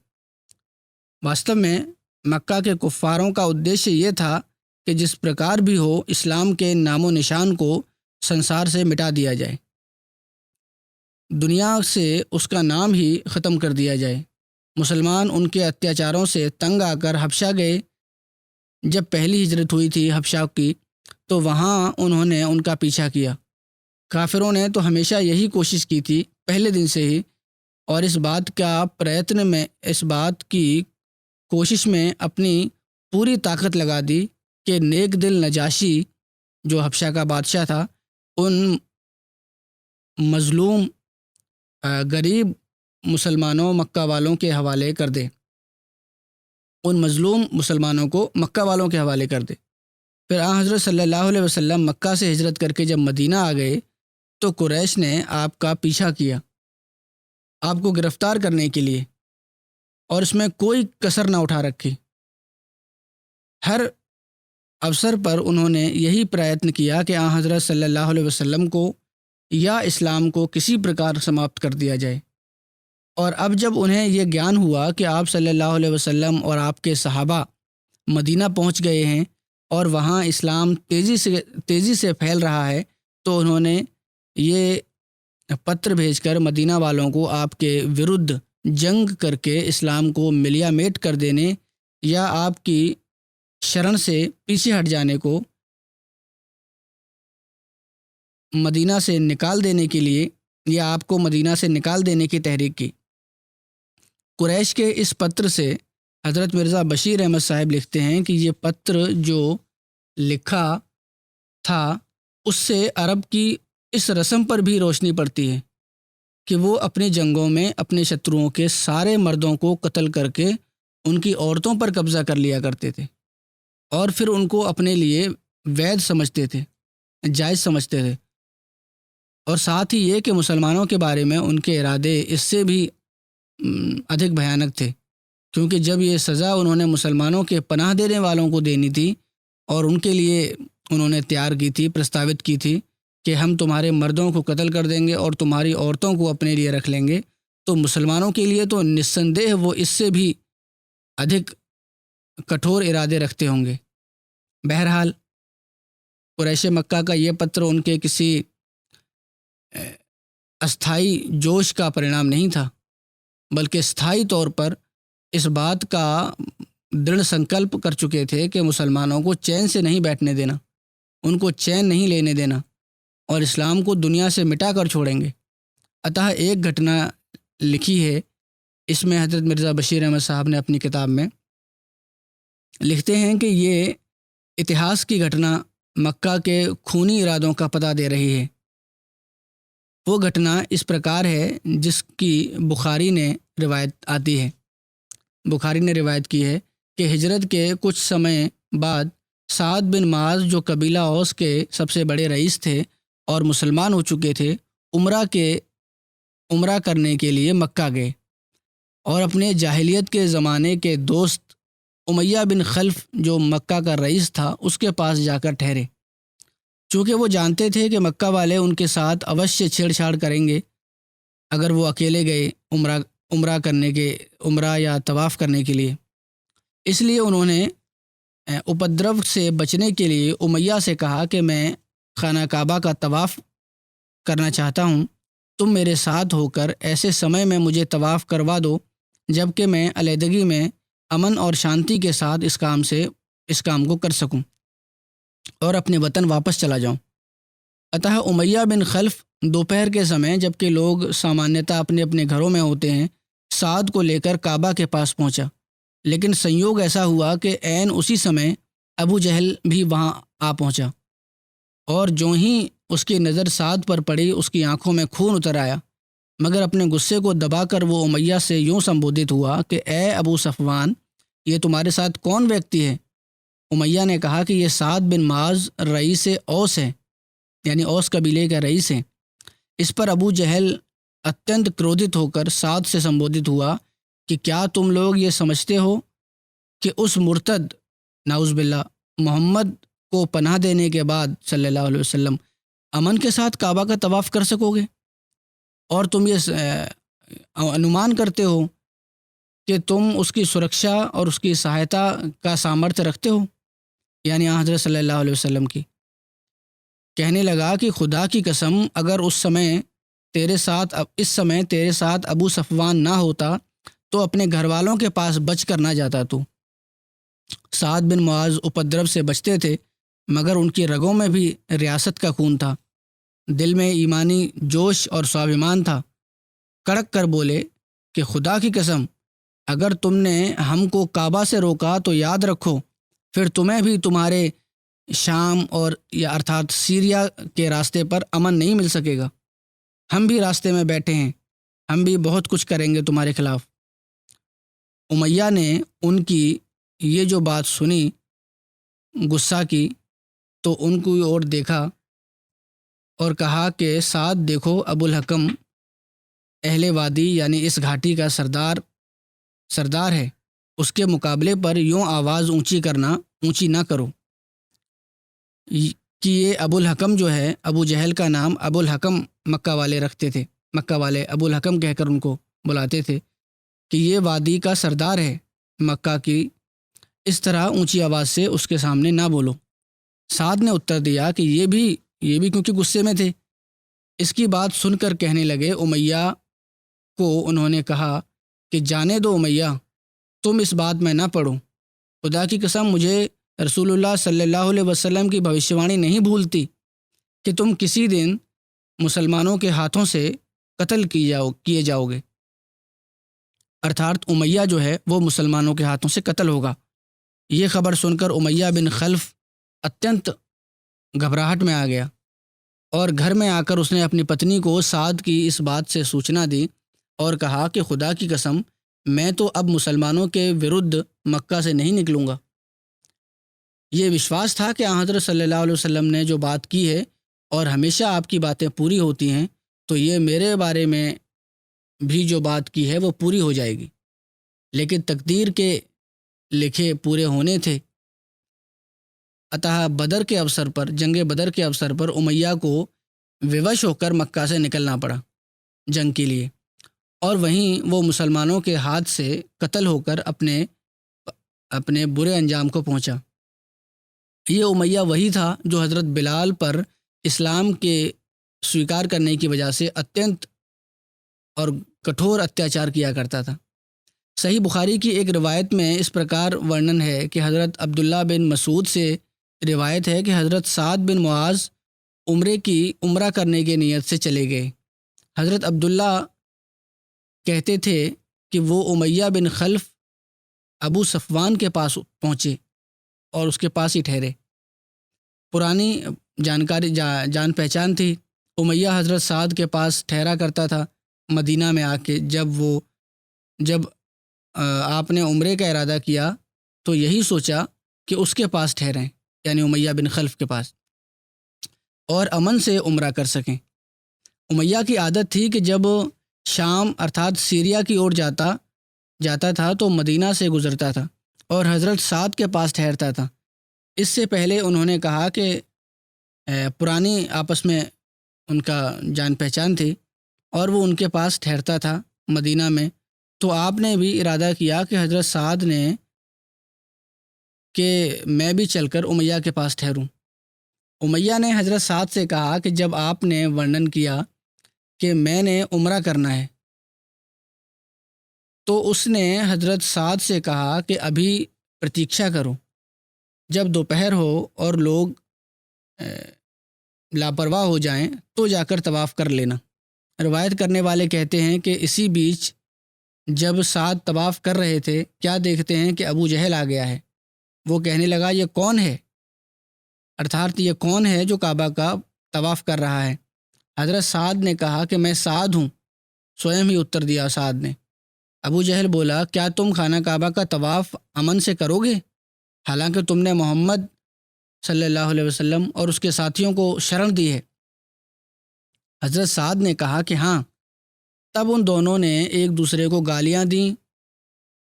واستو میں مکہ کے کفاروں کا ادیشیہ یہ تھا کہ جس پرکار بھی ہو اسلام کے نام و نشان کو سنسار سے مٹا دیا جائے، دنیا سے اس کا نام ہی ختم کر دیا جائے۔ مسلمان ان کے اتیاچاروں سے تنگ آ کر حبشہ گئے۔ جب پہلی ہجرت ہوئی تھی حبشہ کی تو وہاں انہوں نے ان کا پیچھا کیا۔ کافروں نے تو ہمیشہ یہی کوشش کی تھی پہلے دن سے ہی، اور اس بات کی کوشش میں اپنی پوری طاقت لگا دی کہ نیک دل نجاشی جو حبشہ کا بادشاہ تھا، ان مظلوم غریب مسلمانوں مکہ والوں کے حوالے کر دے، ان مظلوم مسلمانوں کو مکہ والوں کے حوالے کر دے۔ پھر آن حضرت صلی اللہ علیہ وسلم مکہ سے ہجرت کر کے جب مدینہ آ گئے تو قریش نے آپ کا پیچھا کیا آپ کو گرفتار کرنے کے لیے، اور اس میں کوئی کسر نہ اٹھا رکھی۔ ہر اوسر پر انہوں نے یہی پریتن کیا کہ آن حضرت صلی اللہ علیہ وسلم کو یا اسلام کو کسی پرکار سماپت کر دیا جائے۔ اور اب جب انہیں یہ گیان ہوا کہ آپ صلی اللہ علیہ وسلم اور آپ کے صحابہ مدینہ پہنچ گئے ہیں اور وہاں اسلام تیزی سے پھیل رہا ہے، تو انہوں نے یہ پتر بھیج کر مدینہ والوں کو آپ کے ورد جنگ کر کے اسلام کو ملیا میٹ کر دینے یا آپ کی شرن سے پیچھے ہٹ جانے کو مدینہ سے نکال دینے کے لیے، یا آپ کو مدینہ سے نکال دینے کی تحریک کی۔ قریش کے اس پتر سے حضرت مرزا بشیر احمد صاحب لکھتے ہیں کہ یہ پتر جو لکھا تھا اس سے عرب کی اس رسم پر بھی روشنی پڑتی ہے کہ وہ اپنی جنگوں میں اپنے شتروؤں کے سارے مردوں کو قتل کر کے ان کی عورتوں پر قبضہ کر لیا کرتے تھے، اور پھر ان کو اپنے لیے وید سمجھتے تھے، جائز سمجھتے تھے۔ اور ساتھ ہی یہ کہ مسلمانوں کے بارے میں ان کے ارادے اس سے بھی ادھک بھیانک تھے، کیونکہ جب یہ سزا انہوں نے مسلمانوں کے پناہ دینے والوں کو دینی تھی اور ان کے لیے انہوں نے تیار کی تھی، پرستاوت کی تھی کہ ہم تمہارے مردوں کو قتل کر دیں گے اور تمہاری عورتوں کو اپنے لیے رکھ لیں گے، تو مسلمانوں کے لیے تو نسندیہ وہ اس سے بھی ادھک کٹھور ارادے رکھتے ہوں گے۔ بہرحال قریش مکہ کا یہ پتر ان کے کسی استھائی جوش کا پرینام نہیں تھا، بلکہ استھائی طور پر اس بات کا دڑھ سنکلپ کر چکے تھے کہ مسلمانوں کو چین سے نہیں بیٹھنے دینا، ان کو چین نہیں لینے دینا، اور اسلام کو دنیا سے مٹا کر چھوڑیں گے۔ اتہ ایک گھٹنا لکھی ہے، اس میں حضرت مرزا بشیر احمد صاحب نے اپنی کتاب میں لکھتے ہیں کہ یہ اتہاس کی گھٹنا مکہ کے خونی ارادوں کا پتہ دے رہی ہے۔ وہ گھٹنا اس پرکار ہے جس کی بخاری نے روایت آتی ہے۔ بخاری نے روایت کی ہے کہ ہجرت کے کچھ سمے بعد سعد بن معاذ جو قبیلہ اوس کے سب سے بڑے رئیس تھے اور مسلمان ہو چکے تھے، عمرہ کرنے کے لیے مکہ گئے اور اپنے جاہلیت کے زمانے کے دوست امیہ بن خلف جو مکہ کا رئیس تھا اس کے پاس جا کر ٹھہرے۔ چونکہ وہ جانتے تھے کہ مکہ والے ان کے ساتھ اوشیہ چھیڑ چھاڑ کریں گے اگر وہ اکیلے گئے عمرہ یا طواف کرنے کے لیے، اس لیے انہوں نے اپدرو سے بچنے کے لیے امیہ سے کہا کہ میں خانہ کعبہ کا طواف کرنا چاہتا ہوں، تم میرے ساتھ ہو کر ایسے سمے میں مجھے طواف کروا دو جب کہ میں علیحدگی میں امن اور شانتی کے ساتھ اس کام کو کر سکوں اور اپنے وطن واپس چلا جاؤں۔ اتہ امیہ بن خلف دوپہر کے سمے جب کہ لوگ سامانیتہ اپنے اپنے گھروں میں ہوتے ہیں، سعد کو لے کر کعبہ کے پاس پہنچا، لیکن سنیوگ ایسا ہوا کہ عین اسی سمے ابو جہل بھی وہاں آ پہنچا، اور جو ہی اس کی نظر سعد پر پڑی اس کی آنکھوں میں خون اتر آیا، مگر اپنے غصے کو دبا کر وہ امیہ سے یوں سمبودت ہوا کہ اے ابو صفوان، یہ تمہارے ساتھ کون ویکتی ہے؟ امیہ نے کہا کہ یہ سعد بن معاذ رئیس اوس ہے، یعنی اوس قبیلے کا رئیس ہے۔ اس پر ابو جہل اتنت کرودت ہو کر سعد سے سمبودت ہوا کہ کیا تم لوگ یہ سمجھتے ہو کہ اس مرتد نعوذ باللہ محمد کو پناہ دینے کے بعد صلی اللہ علیہ وسلم امن کے ساتھ کعبہ کا طواف کر سکو گے؟ اور تم یہ انمان کرتے ہو کہ تم اس کی سرکشا اور اس کی سہایتا کا سامرتھ رکھتے ہو، یعنی حضرت صلی اللہ علیہ وسلم کی۔ کہنے لگا کہ خدا کی قسم اگر اس سمے تیرے ساتھ ابو صفوان نہ ہوتا تو اپنے گھر والوں کے پاس بچ کر نہ جاتا تو۔ سعد بن معاذ اپدرو سے بچتے تھے، مگر ان کی رگوں میں بھی ریاست کا خون تھا، دل میں ایمانی جوش اور سوابھیمان تھا۔ کڑک کر بولے کہ خدا کی قسم اگر تم نے ہم کو کعبہ سے روکا تو یاد رکھو پھر تمہیں بھی تمہارے شام اور یا ارتھات سیریا کے راستے پر امن نہیں مل سکے گا۔ ہم بھی راستے میں بیٹھے ہیں، ہم بھی بہت کچھ کریں گے تمہارے خلاف۔ امیہ نے ان کی یہ جو بات سنی غصہ کی تو ان کو اور دیکھا اور کہا کہ سعد دیکھو، ابو الحکم اہل وادی یعنی اس گھاٹی کا سردار ہے، اس کے مقابلے پر یوں آواز اونچی نہ کرو کہ یہ ابو الحکم جو ہے، ابو جہل کا نام ابو الحکم مکہ والے رکھتے تھے، مکہ والے ابو الحکم کہہ کر ان کو بلاتے تھے کہ یہ وادی کا سردار ہے مکہ کی، اس طرح اونچی آواز سے اس کے سامنے نہ بولو۔ سعد نے اتر دیا کہ یہ بھی کیونکہ غصے میں تھے۔ اس کی بات سن کر کہنے لگے، امیہ کو انہوں نے کہا کہ جانے دو امیہ، تم اس بات میں نہ پڑو، خدا کی قسم مجھے رسول اللہ صلی اللہ علیہ وسلم کی بھوشیوانی نہیں بھولتی کہ تم کسی دن مسلمانوں کے ہاتھوں سے قتل کیے جاؤ گے، ارتھات امیہ جو ہے وہ مسلمانوں کے ہاتھوں سے قتل ہوگا۔ یہ خبر سن کر امیہ بن خلف اتنت گھبراہٹ میں آ گیا اور گھر میں آ کر اس نے اپنی پتنی کو سعد کی اس بات سے سوچنا دی اور کہا کہ خدا کی قسم میں تو اب مسلمانوں کے ورد مکہ سے نہیں نکلوں گا۔ یہ وشواس تھا کہ حضرت صلی اللہ علیہ وسلم نے جو بات کی ہے اور ہمیشہ آپ کی باتیں پوری ہوتی ہیں، تو یہ میرے بارے میں بھی جو بات کی ہے وہ پوری ہو جائے گی۔ لیکن تقدیر کے لکھے پورے ہونے تھے، اتہ بدر کے اوسر پر، جنگ بدر کے اوسر پر امیہ کو ووش ہو کر مکہ سے نکلنا پڑا جنگ کے لیے، اور وہیں وہ مسلمانوں کے ہاتھ سے قتل ہو کر اپنے برے انجام کو پہنچا۔ یہ امیہ وہی تھا جو حضرت بلال پر اسلام کے سویکار کرنے کی وجہ سے اتنت اور کٹھور اتیاچار کیا کرتا تھا۔ صحیح بخاری کی ایک روایت میں اس پرکار ورنن ہے کہ حضرت عبداللہ بن مسعود سے روایت ہے کہ حضرت سعد بن معاذ عمرہ کرنے کی نیت سے چلے گئے۔ حضرت عبداللہ کہتے تھے کہ وہ امیہ بن خلف ابو صفوان کے پاس پہنچے اور اس کے پاس ہی ٹھہرے۔ پرانی جان پہچان تھی۔ امیہ حضرت سعد کے پاس ٹھہرا کرتا تھا مدینہ میں آ کے۔ جب آپ نے عمرے کا ارادہ کیا تو یہی سوچا کہ اس کے پاس ٹھہریں، یعنی امیہ بن خلف کے پاس، اور امن سے عمرہ کر سکیں۔ امیہ کی عادت تھی کہ جب شام ارتھات سیریا کی اور جاتا تھا تو مدینہ سے گزرتا تھا اور حضرت سعد کے پاس ٹھہرتا تھا۔ اس سے پہلے انہوں نے کہا کہ پرانی آپس میں ان کا جان پہچان تھی اور وہ ان کے پاس ٹھہرتا تھا مدینہ میں، تو آپ نے بھی ارادہ کیا کہ حضرت سعد نے کہ میں بھی چل کر امیہ کے پاس ٹھہروں۔ امیہ نے حضرت سعد سے کہا کہ جب آپ نے ورنن کیا کہ میں نے عمرہ کرنا ہے، تو اس نے حضرت سعد سے کہا کہ ابھی پرتیکشا کرو، جب دوپہر ہو اور لوگ لاپرواہ ہو جائیں تو جا کر طواف کر لینا۔ روایت کرنے والے کہتے ہیں کہ اسی بیچ جب سعد طواف کر رہے تھے، کیا دیکھتے ہیں کہ ابو جہل آ گیا ہے۔ وہ کہنے لگا یہ کون ہے، ارتھات یہ کون ہے جو کعبہ کا طواف کر رہا ہے۔ حضرت سعد نے کہا کہ میں سعد ہوں، سوئم ہی اتر دیا سعد نے۔ ابو جہل بولا کیا تم خانہ کعبہ کا طواف امن سے کرو گے، حالانکہ تم نے محمد صلی اللہ علیہ وسلم اور اس کے ساتھیوں کو شرن دی ہے۔ حضرت سعد نے کہا کہ ہاں۔ تب ان دونوں نے ایک دوسرے کو گالیاں دیں۔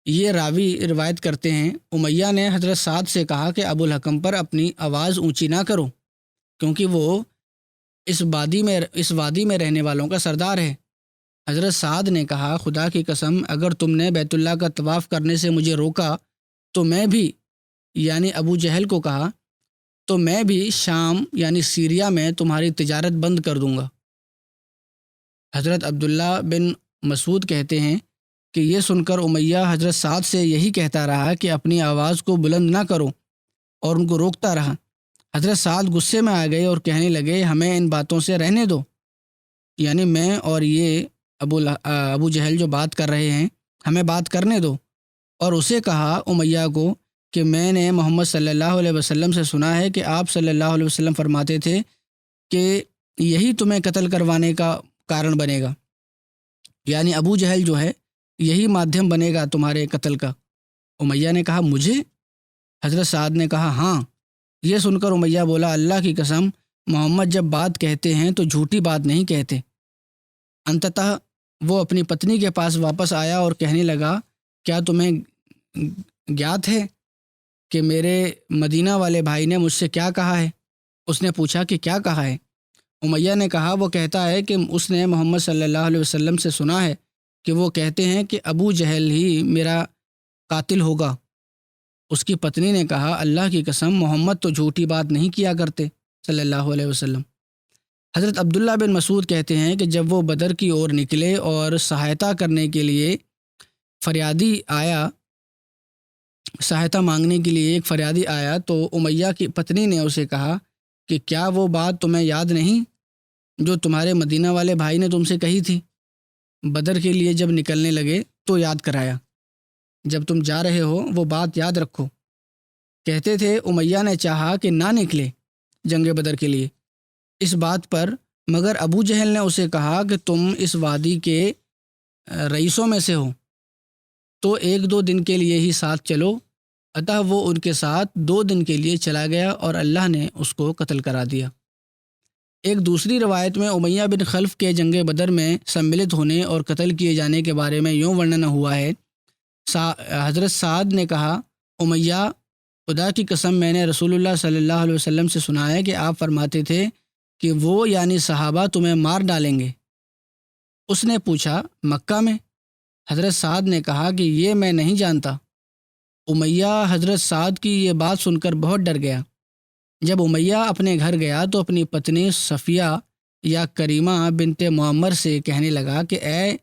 یہ راوی روایت کرتے ہیں امیہ نے حضرت سعد سے کہا کہ ابو الحکم پر اپنی آواز اونچی نہ کرو، کیونکہ وہ اس وادی میں رہنے والوں کا سردار ہے۔ حضرت سعد نے کہا خدا کی قسم اگر تم نے بیت اللہ کا طواف کرنے سے مجھے روکا تو میں بھی، یعنی ابو جہل کو کہا، تو میں بھی شام یعنی سیریا میں تمہاری تجارت بند کر دوں گا۔ حضرت عبداللہ بن مسعود کہتے ہیں کہ یہ سن کر امیہ حضرت سعد سے یہی کہتا رہا کہ اپنی آواز کو بلند نہ کرو، اور ان کو روکتا رہا۔ حضرت سعد غصے میں آ گئے اور کہنے لگے ہمیں ان باتوں سے رہنے دو، یعنی میں اور یہ ابو جہل جو بات کر رہے ہیں ہمیں بات کرنے دو۔ اور اسے کہا امیہ کو کہ میں نے محمد صلی اللہ علیہ وسلم سے سنا ہے کہ آپ صلی اللہ علیہ وسلم فرماتے تھے کہ یہی تمہیں قتل کروانے کا کارن بنے گا، یعنی ابو جہل جو ہے یہی مادھیم بنے گا تمہارے قتل کا۔ امیہ نے کہا مجھے؟ حضرت سعد نے کہا ہاں۔ یہ سن کر امیہ بولا اللہ کی قسم محمد جب بات کہتے ہیں تو جھوٹی بات نہیں کہتے۔ انتتہ وہ اپنی پتنی کے پاس واپس آیا اور کہنے لگا کیا تمہیں گیات ہے کہ میرے مدینہ والے بھائی نے مجھ سے کیا کہا ہے؟ اس نے پوچھا کہ کیا کہا ہے؟ امیہ نے کہا وہ کہتا ہے کہ اس نے محمد صلی اللہ علیہ وسلم سے سنا ہے کہ وہ کہتے ہیں کہ ابو جہل ہی میرا قاتل ہوگا۔ اس کی پتنی نے کہا اللہ کی قسم محمد تو جھوٹی بات نہیں کیا کرتے صلی اللہ علیہ وسلم۔ حضرت عبداللہ بن مسعود کہتے ہیں کہ جب وہ بدر کی اور نکلے اور سہایتا کرنے کے لیے سہایتا مانگنے کے لیے ایک فریادی آیا تو امیہ کی پتنی نے اسے کہا کہ کیا وہ بات تمہیں یاد نہیں جو تمہارے مدینہ والے بھائی نے تم سے کہی تھی؟ بدر کے لیے جب نکلنے لگے تو یاد کرایا، جب تم جا رہے ہو وہ بات یاد رکھو۔ کہتے تھے امیہ نے چاہا کہ نہ نکلے جنگ بدر کے لیے، اس بات پر، مگر ابو جہل نے اسے کہا کہ تم اس وادی کے رئیسوں میں سے ہو، تو 1-2 دن کے لیے ہی ساتھ چلو۔ اتہ وہ ان کے ساتھ 2 دن کے لیے چلا گیا اور اللہ نے اس کو قتل کرا دیا۔ ایک دوسری روایت میں امیہ بن خلف کے جنگ بدر میں سملت ہونے اور قتل کیے جانے کے بارے میں یوں ورنن ہوا ہے۔ حضرت سعد نے کہا، امیہ، خدا کی قسم میں نے رسول اللہ صلی اللہ علیہ وسلم سے سنا ہے کہ آپ فرماتے تھے کہ وہ یعنی صحابہ تمہیں مار ڈالیں گے۔ اس نے پوچھا، مکہ میں؟ حضرت سعد نے کہا کہ یہ میں نہیں جانتا۔ امیہ حضرت سعد کی یہ بات سن کر بہت ڈر گیا۔ جب امیہ اپنے گھر گیا تو اپنی پتنی صفیہ یا کریمہ بنت معمر سے کہنے لگا کہ اے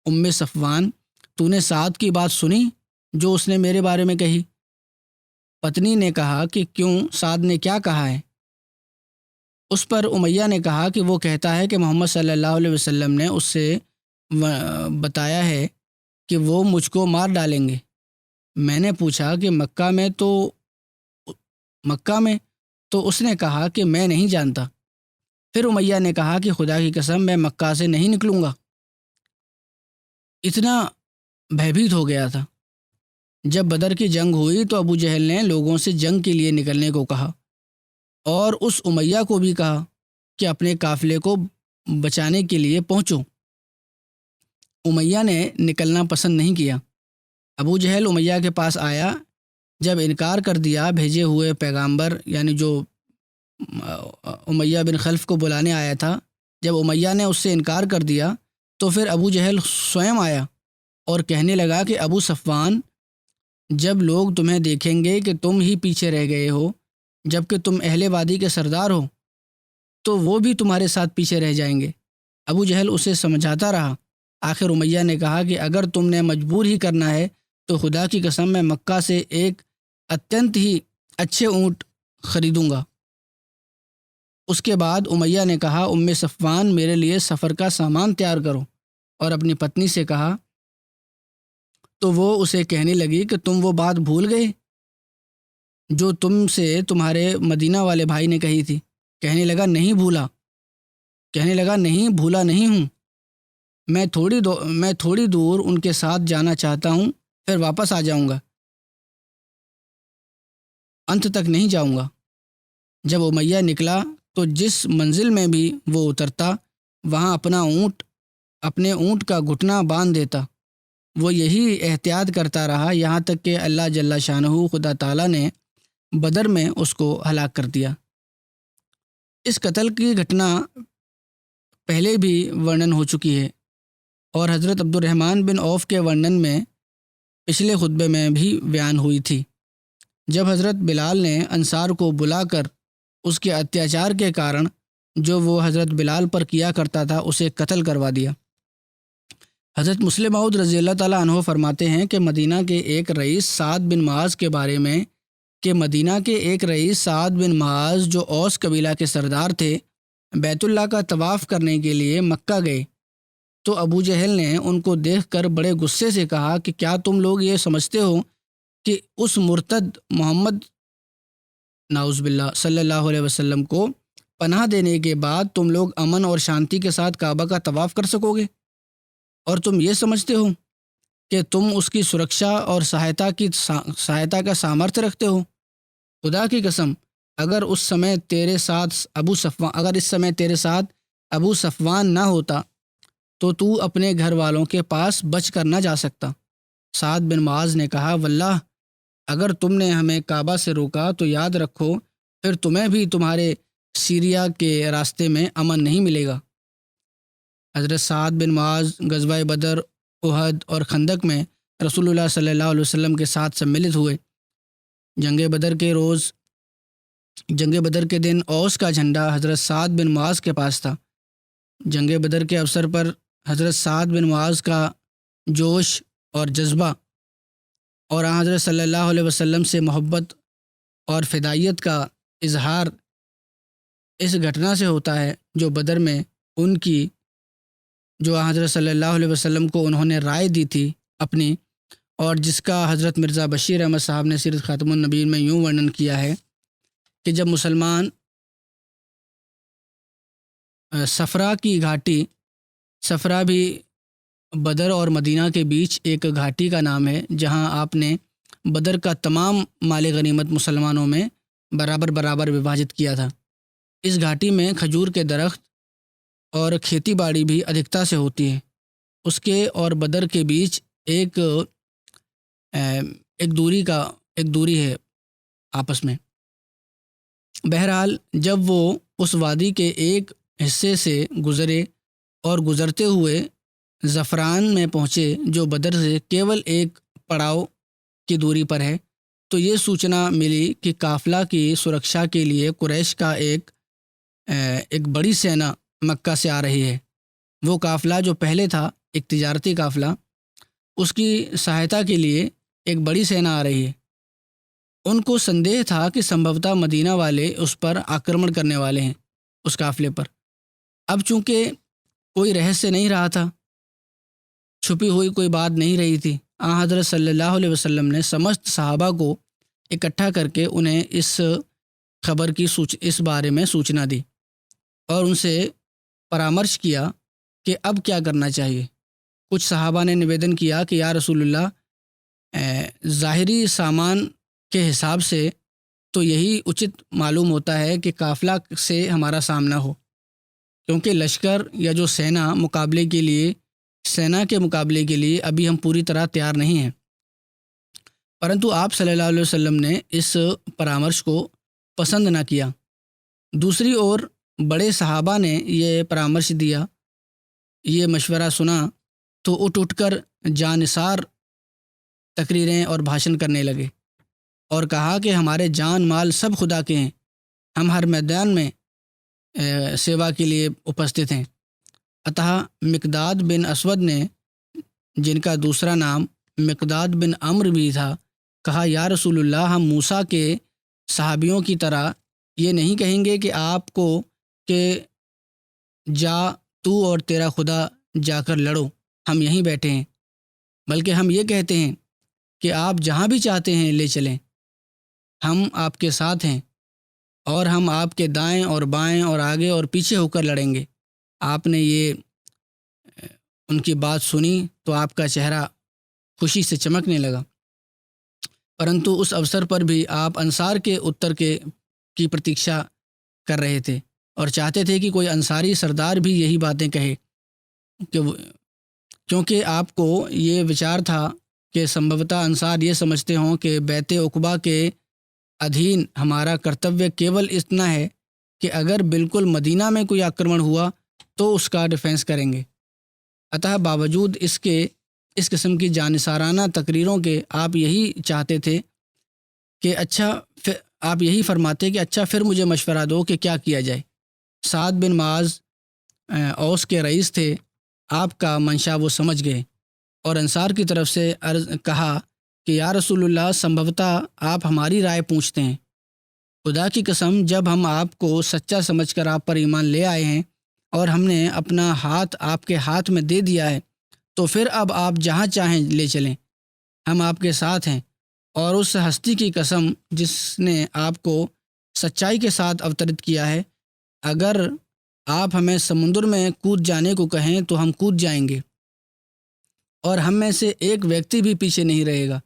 ام صفوان، تو نے سعد کی بات سنی جو اس نے میرے بارے میں کہی؟ پتنی نے کہا کہ کیوں، سعد نے کیا کہا ہے؟ اس پر امیہ نے کہا کہ وہ کہتا ہے کہ محمد صلی اللہ علیہ وسلم نے اس سے بتایا ہے کہ وہ مجھ کو مار ڈالیں گے۔ میں نے پوچھا کہ مکہ میں؟ تو اس نے کہا کہ میں نہیں جانتا۔ پھر امیہ نے کہا کہ خدا کی قسم میں مکہ سے نہیں نکلوں گا۔ اتنا بھیبھیت ہو گیا تھا۔ جب بدر کی جنگ ہوئی تو ابو جہل نے لوگوں سے جنگ کے لیے نکلنے کو کہا اور اس امیہ کو بھی کہا کہ اپنے قافلے کو بچانے کے لیے پہنچو۔ امیہ نے نکلنا پسند نہیں کیا۔ ابو جہل امیہ کے پاس آیا، جب انکار کر دیا بھیجے ہوئے پیغامبر یعنی جو امیہ بن خلف کو بلانے آیا تھا، جب امیہ نے اس سے انکار کر دیا تو پھر ابو جہل سوئم آیا اور کہنے لگا کہ ابو صفوان، جب لوگ تمہیں دیکھیں گے کہ تم ہی پیچھے رہ گئے ہو جبکہ تم اہل وادی کے سردار ہو، تو وہ بھی تمہارے ساتھ پیچھے رہ جائیں گے۔ ابو جہل اسے سمجھاتا رہا۔ آخر امیہ نے کہا کہ اگر تم نے مجبور ہی کرنا ہے تو خدا کی قسم میں مکہ سے ایک اتنت ہی اچھے اونٹ خریدوں گا۔ اس کے بعد امیہ نے کہا، ام صفوان، میرے لیے سفر کا سامان تیار کرو، اور اپنی پتنی سے کہا تو وہ اسے کہنے لگی کہ تم وہ بات بھول گئے جو تم سے تمہارے مدینہ والے بھائی نے کہی تھی؟ کہنے لگا نہیں بھولا نہیں ہوں، میں تھوڑی دور ان کے ساتھ جانا چاہتا ہوں، پھر واپس آ جاؤں گا، انت تک نہیں جاؤں گا۔ جب امیہ نکلا تو جس منزل میں بھی وہ اترتا وہاں اپنے اونٹ کا گھٹنا باندھ دیتا۔ وہ یہی احتیاط کرتا رہا یہاں تک کہ اللہ جل شانہ خدا تعالیٰ نے بدر میں اس کو ہلاک کر دیا۔ اس قتل کی گھٹنا پہلے بھی ورنن ہو چکی ہے اور حضرت عبد الرحمن بن عوف کے ورنن میں پچھلے خطبے میں بھی بیان ہوئی تھی، جب حضرت بلال نے انصار کو بلا کر اس کے اتیاچار کے کارن جو وہ حضرت بلال پر کیا کرتا تھا اسے قتل کروا دیا۔ حضرت مسلم موعود رضی اللہ تعالیٰ عنہ فرماتے ہیں کہ مدینہ کے ایک رئیس سعد بن معاذ کے بارے میں جو اوس قبیلہ کے سردار تھے، بیت اللہ کا طواف کرنے کے لیے مکہ گئے تو ابو جہل نے ان کو دیکھ کر بڑے غصے سے کہا کہ کیا تم لوگ یہ سمجھتے ہو کہ اس مرتد محمد نعوذ باللہ صلی اللہ علیہ وسلم کو پناہ دینے کے بعد تم لوگ امن اور شانتی کے ساتھ کعبہ کا طواف کر سکو گے؟ اور تم یہ سمجھتے ہو کہ تم اس کی سرکشا اور سہایتا کا سامرتھ رکھتے ہو؟ خدا کی قسم، اگر اس سمے تیرے ساتھ ابو صفوان نہ ہوتا تو اپنے گھر والوں کے پاس بچ کر نہ جا سکتا۔ سعد بن معاذ نے کہا، واللہ اگر تم نے ہمیں کعبہ سے روکا تو یاد رکھو پھر تمہیں بھی تمہارے سیریا کے راستے میں امن نہیں ملے گا۔ حضرت سعد بن معاذ غزوہ بدر، احد اور خندق میں رسول اللہ صلی اللہ علیہ وسلم کے ساتھ سملت ہوئے۔ جنگ بدر کے دن اوس کا جھنڈا حضرت سعد بن معاذ کے پاس تھا۔ جنگ بدر کے اوسر پر حضرت سعد بن معاذ کا جوش اور جذبہ اور حضرت صلی اللہ علیہ وسلم سے محبت اور فدائیت کا اظہار اس گھٹنا سے ہوتا ہے جو بدر میں ان کی جو حضرت صلی اللہ علیہ وسلم کو انہوں نے رائے دی تھی اپنی، اور جس کا حضرت مرزا بشیر احمد صاحب نے سیرت خاتم النبیین میں یوں ورنن کیا ہے کہ جب مسلمان صفرا کی گھاٹی، صفرا بھی بدر اور مدینہ کے بیچ ایک گھاٹی کا نام ہے، جہاں آپ نے بدر کا تمام مال غنیمت مسلمانوں میں برابر برابر وبھاجت کیا تھا۔ اس گھاٹی میں کھجور کے درخت اور کھیتی باڑی بھی ادھکتا سے ہوتی ہے۔ اس کے اور بدر کے بیچ ایک دوری ہے آپس میں۔ بہرحال جب وہ اس وادی کے ایک حصے سے گزرے اور گزرتے ہوئے زفران میں پہنچے، جو بدر سے کیول ایک پڑاؤ کی دوری پر ہے، تو یہ سوچنا ملی کہ قافلہ کی سرکشا کے لیے قریش کا ایک بڑی سینا مکہ سے آ رہی ہے۔ وہ قافلہ جو پہلے تھا ایک تجارتی قافلہ، اس کی سہایتا کے لیے ایک بڑی سینا آ رہی ہے۔ ان کو سندیہ تھا کہ سمبھوتہ مدینہ والے اس پر آکرمن کرنے والے ہیں، اس قافلے پر۔ اب چونکہ کوئی رہسیہ نہیں رہا تھا، چھپی ہوئی کوئی بات نہیں رہی تھی، حضرت صلی اللہ علیہ وسلم نے سمست صحابہ کو اکٹھا کر کے انہیں اس خبر کی اس بارے میں سوچنا دی اور ان سے پرامرش کیا کہ اب کیا کرنا چاہیے۔ کچھ صحابہ نے نویدن کیا کہ یا رسول اللہ، ظاہری سامان کے حساب سے تو یہی اچت معلوم ہوتا ہے کہ قافلہ سے ہمارا سامنا ہو، کیونکہ لشکر یا جو سینا کے مقابلے کے لیے ابھی ہم پوری طرح تیار نہیں ہیں۔ پرنتو آپ صلی اللہ علیہ وسلم نے اس پرامرش کو پسند نہ کیا۔ دوسری اور بڑے صحابہ نے یہ پرامرش دیا، یہ مشورہ سنا تو اٹھ کر جانثار تقریریں اور بھاشن کرنے لگے اور کہا کہ ہمارے جان مال سب خدا کے ہیں، ہم ہر میدان میں سیوا کے لیے اپستت ہیں۔ اتہ مقداد بن اسود نے، جن کا دوسرا نام مقداد بن عمرو بھی تھا، کہا یا رسول اللہ، ہم موسیٰ کے صحابیوں کی طرح یہ نہیں کہیں گے کہ آپ کو کہ جا تو اور تیرا خدا جا کر لڑو، ہم یہیں بیٹھے ہیں، بلکہ ہم یہ کہتے ہیں کہ آپ جہاں بھی چاہتے ہیں لے چلیں، ہم آپ کے ساتھ ہیں اور ہم آپ کے دائیں اور بائیں اور آگے اور پیچھے ہو کر لڑیں گے۔ آپ نے یہ ان کی بات سنی تو آپ کا چہرہ خوشی سے چمکنے لگا، پرنتو اس اوسر پر بھی آپ انصار کے اتر کی پرتیکشا کر رہے تھے اور چاہتے تھے کہ کوئی انصاری سردار بھی یہی باتیں کہے، کیونکہ آپ کو یہ وچار تھا کہ سمبھوتہ انصار یہ سمجھتے ہوں کہ بیت عقبہ کے ادھین ہمارا کرتویہ کیول اتنا ہے کہ اگر بالکل مدینہ میں کوئی آکرمن ہوا تو اس کا ڈیفینس کریں گے۔ اتہ باوجود اس قسم کی جانثارانہ تقریروں کے آپ یہی چاہتے تھے کہ آپ یہی فرماتے کہ اچھا پھر مجھے مشورہ دو کہ کیا کیا جائے۔ سعد بن معاذ اوس کے رئیس تھے، آپ کا منشا وہ سمجھ گئے اور انصار کی طرف سے کہا کہ یا رسول اللہ، سمبھوتہ آپ ہماری رائے پوچھتے ہیں، خدا کی قسم جب ہم آپ کو سچا سمجھ کر آپ پر ایمان لے آئے ہیں اور ہم نے اپنا ہاتھ آپ کے ہاتھ میں دے دیا ہے، تو پھر اب آپ جہاں چاہیں لے چلیں، ہم آپ کے ساتھ ہیں۔ اور اس ہستی کی قسم جس نے آپ کو سچائی کے ساتھ اوترت کیا ہے، اگر آپ ہمیں سمندر میں کود جانے کو کہیں تو ہم کود جائیں گے اور ہم میں سے ایک ویکتی بھی پیچھے نہیں رہے گا،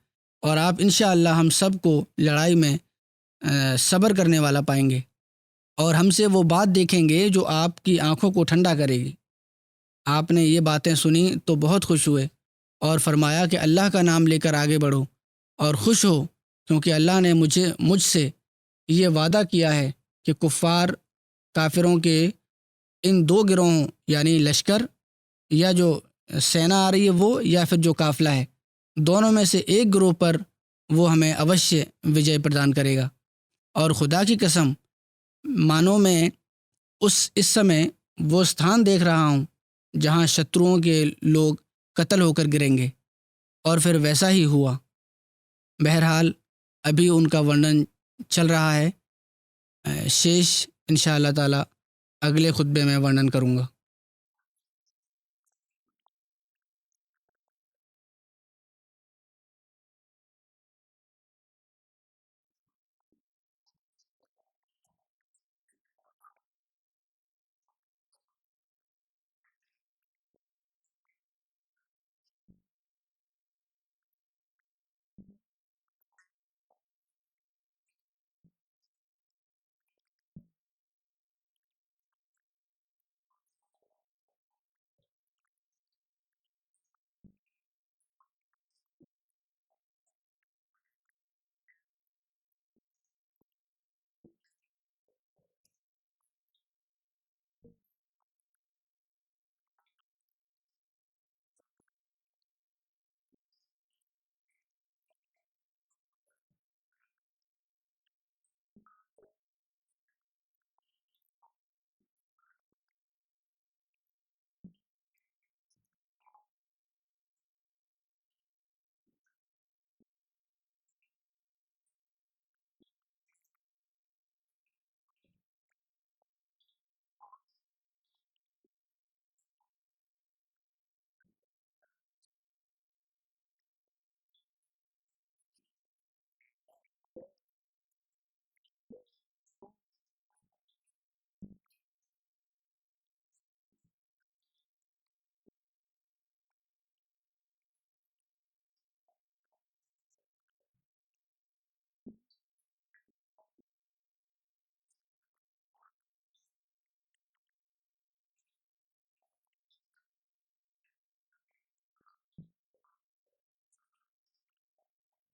اور آپ انشاءاللہ ہم سب کو لڑائی میں صبر کرنے والا پائیں گے اور ہم سے وہ بات دیکھیں گے جو آپ کی آنکھوں کو ٹھنڈا کرے گی۔ آپ نے یہ باتیں سنی تو بہت خوش ہوئے اور فرمایا کہ اللہ کا نام لے کر آگے بڑھو اور خوش ہو، کیونکہ اللہ نے مجھ سے یہ وعدہ کیا ہے کہ کافروں کے ان دو گروہوں، یعنی لشکر یا جو سینا آ رہی ہے وہ، یا پھر جو قافلہ ہے، دونوں میں سے ایک گروہ پر وہ ہمیں اوشیہ وجے پردان کرے گا۔ اور خدا کی قسم مانو میں اس سمے وہ استھان دیکھ رہا ہوں جہاں شتروؤں کے لوگ قتل ہو کر گریں گے، اور پھر ویسا ہی ہوا۔ بہرحال ابھی ان کا ورنن چل رہا ہے، شیش انشاءاللہ تعالی اگلے خطبے میں ورنن کروں گا۔